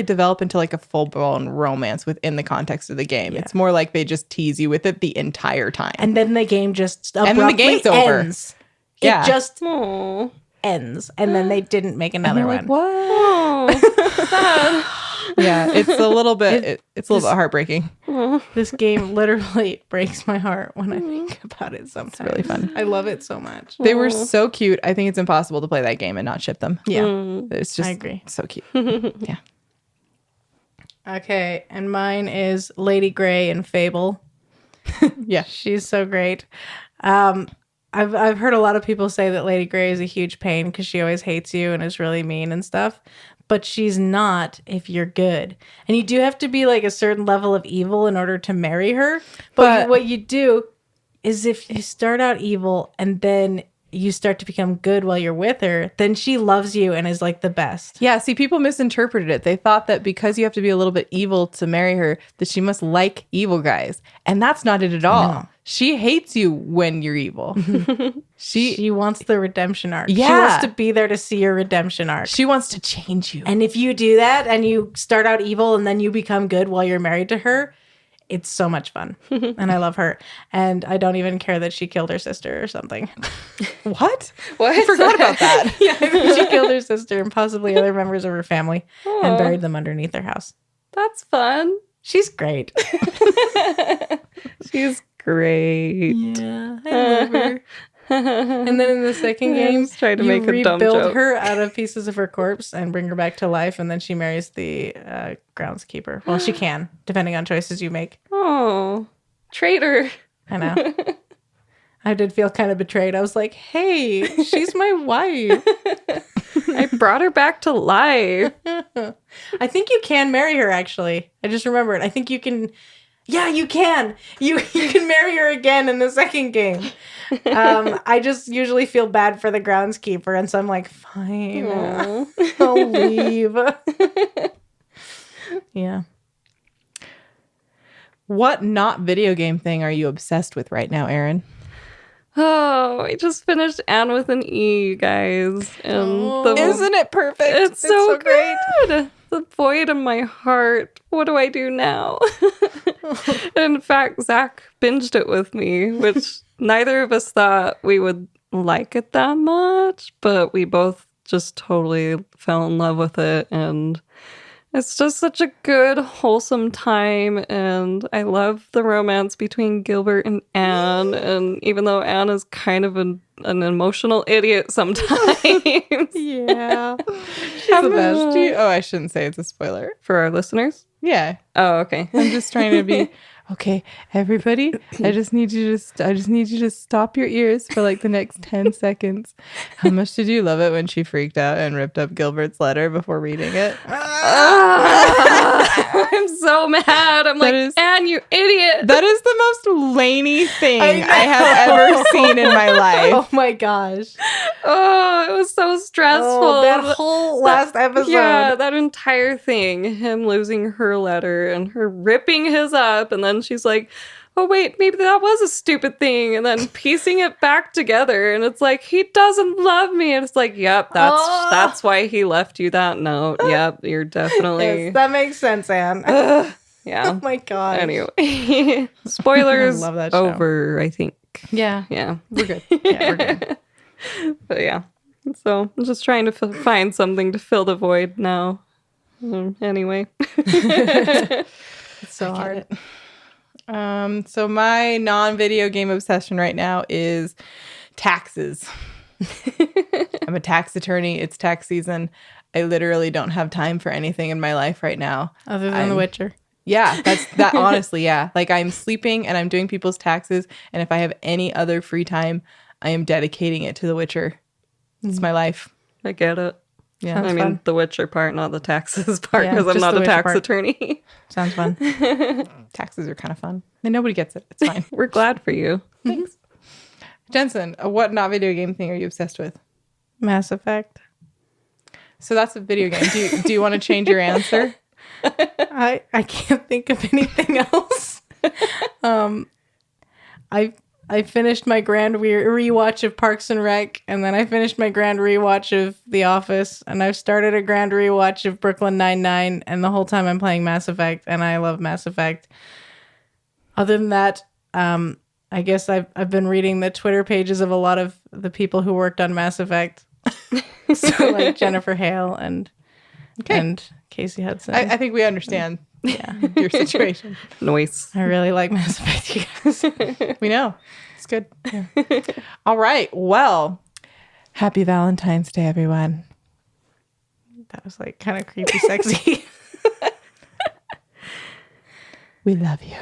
develop into like a full-blown romance within the context of the game. Yeah. It's more like they just tease you with it the entire time. And then the game just abruptly then the game's over. ends. Yeah. It just Oh, ends. And then they didn't make And another you're one. like, what? oh. Yeah, it's a little bit it's a little bit heartbreaking. This game literally breaks my heart when I think about it sometimes. It's really fun. I love it so much. They were so cute. I think it's impossible to play that game and not ship them. Yeah. It's just I agree. so cute. Yeah. Okay. And mine is Lady Grey in Fable. Yeah. She's so great. I've heard a lot of people say that Lady Grey is a huge pain because she always hates you and is really mean and stuff. But she's not if you're good. And you do have to be like a certain level of evil in order to marry her. But what you do is if you start out evil and then you start to become good while you're with her, then she loves you and is like the best. Yeah, see, people misinterpreted it. They thought that because you have to be a little bit evil to marry her, that she must like evil guys. And that's not it at all. No. She hates you when you're evil. She wants the redemption arc. Yeah. She wants to be there to see your redemption arc. She wants to change you. And if you do that and you start out evil and then you become good while you're married to her, it's so much fun. And I love her. And I don't even care that she killed her sister or something. What? I forgot about that. Yeah, I think she killed her sister and possibly other members of her family and buried them underneath their house. That's fun. She's great. She's great. Yeah, I love her. And then in the second game, tried to make a dumb rebuild joke. her out of pieces of her corpse and bring her back to life, and then she marries the groundskeeper. Well, she can, depending on choices you make. Oh, traitor. I know. I did feel kind of betrayed. I was like, hey, she's my wife. I brought her back to life. I think you can marry her, actually. I just remembered. I think you can. Yeah, you can. You can marry her again in the second game. I just usually feel bad for the groundskeeper, and so I'm like, fine, I'll leave. Yeah. What not video game thing are you obsessed with right now, Erin? Oh, I just finished Anne with an E, you guys. And Isn't it perfect? It's so great. good. The void in my heart. What do I do now? In fact, Zach binged it with me, which neither of us thought we would like it that much, but we both just totally fell in love with it. And it's just such a good, wholesome time, and I love the romance between Gilbert and Anne, and even though Anne is kind of an emotional idiot sometimes. Yeah. She's the best. I shouldn't say it's a spoiler. For our listeners? Yeah. Oh, okay. I'm just trying to be... Okay, everybody, I just need you to stop your ears for like the next 10 seconds. How much did you love it when she freaked out and ripped up Gilbert's letter before reading it? I'm so mad. I'm Anne, you idiot. That is the most Laney thing I have ever seen in my life. Oh my gosh. Oh, it was so stressful. Oh, that whole last episode. Yeah, that entire thing. Him losing her letter and her ripping his up, and then she's like, oh wait, maybe that was a stupid thing, and then piecing it back together, and it's like, he doesn't love me, and it's like, yep, that's why he left you that note. Yep, you're definitely... Yes, that makes sense, Anne. Yeah. Oh my god. Anyway, spoilers I love that show. over, I think. Yeah. Yeah. We're good. Yeah, we're good. But yeah. So I'm just trying to find something to fill the void now. Anyway. It's so hard. So my non-video game obsession right now is taxes. I'm a tax attorney. It's tax season. I literally don't have time for anything in my life right now. Other than The Witcher. Yeah, that honestly, yeah. Like I'm sleeping and I'm doing people's taxes. And if I have any other free time, I am dedicating it to The Witcher. It's my life. I get it. Yeah, I mean, fun. the Witcher part, not the taxes part, Yeah, because I'm just not the a Witcher tax part. attorney. Sounds fun. taxes are kind of fun. And nobody gets it. It's fine. We're glad for you. Thanks. Jensen, what not video game thing are you obsessed with? Mass Effect. So that's a video game. Do you want to change your answer? I can't think of anything else. I finished my grand rewatch of Parks and Rec, and then I finished my grand rewatch of The Office, and I've started a grand rewatch of Brooklyn Nine-Nine, and the whole time I'm playing Mass Effect, and I love Mass Effect. Other than that, I guess I've been reading the Twitter pages of a lot of the people who worked on Mass Effect. So like Jennifer Hale and Casey Hudson. I think we understand your situation. Noise. I really like Mass Effect, you guys. We know. It's good. Yeah. All right. Well, happy Valentine's Day, everyone. That was like kind of creepy sexy. We love you.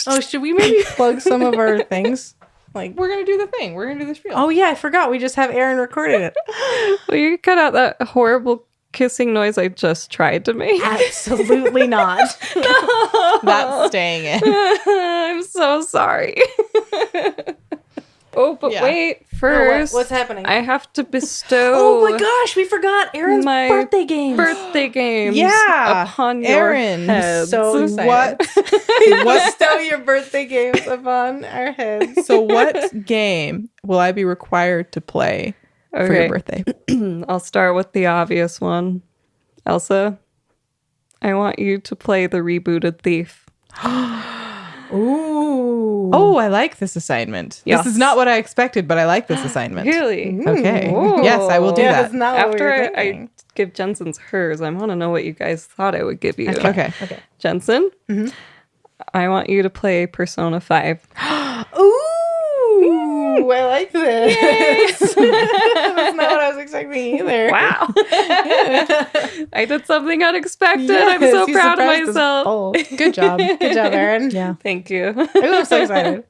Oh, should we maybe plug some of our things? Like, we're going to do the thing. We're going to do the spiel. oh yeah, I forgot. We just have Erin recorded it. Well, you cut out that horrible kissing noise I just tried to make. Absolutely not. That's staying in. I'm so sorry. Oh, but wait. First, what's happening? I have to bestow. Oh my gosh, we forgot Erin's my birthday games. Birthday games. Yeah. Upon your Erin, heads. so excited. What Bestow your birthday games upon our heads. So what game will I be required to play for your birthday? I'll start with the obvious one. Ailsa, I want you to play the rebooted Thief. Ooh. Oh, I like this assignment. Yes. This is not what I expected, but I like this assignment. Really? Okay. Ooh. Yes, I will do Yeah, that. that's not what we After were I thinking. give Jensen's hers, I want to know what you guys thought I would give you. Okay. Jensen, I want you to play Persona 5. Ooh, I like this. That's not what I was expecting either. Wow. I did something unexpected. I'm Yes, so you proud of surprised us myself. all. Good job. Good job, Erin. Yeah. Thank you. I'm so excited.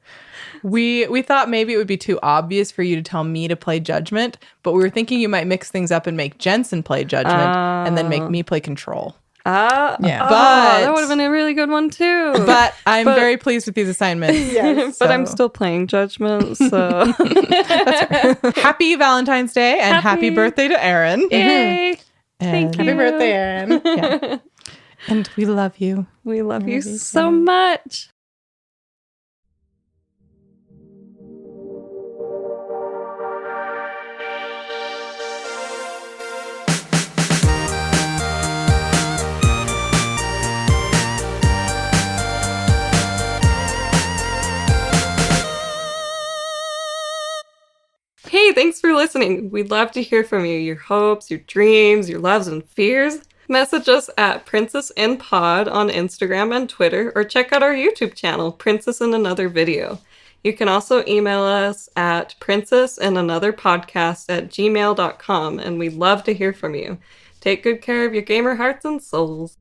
We thought maybe it would be too obvious for you to tell me to play Judgment, but we were thinking you might mix things up and make Jensen play Judgment and then make me play Control. Yeah. But that would have been a really good one too. But I'm very pleased with these assignments. Yes, but I'm still playing Judgment, so happy Valentine's Day and happy birthday to Erin. Yay! Thank you. Happy birthday, Erin. Yeah. And we love you. We love you so much. Hey, thanks for listening. We'd love to hear from you. Your hopes, your dreams, your loves and fears. Message us at Princess in Pod on Instagram and Twitter, or check out our YouTube channel, Princess in Another Video. You can also email us at princessinanotherpodcast@gmail.com, and we'd love to hear from you. Take good care of your gamer hearts and souls.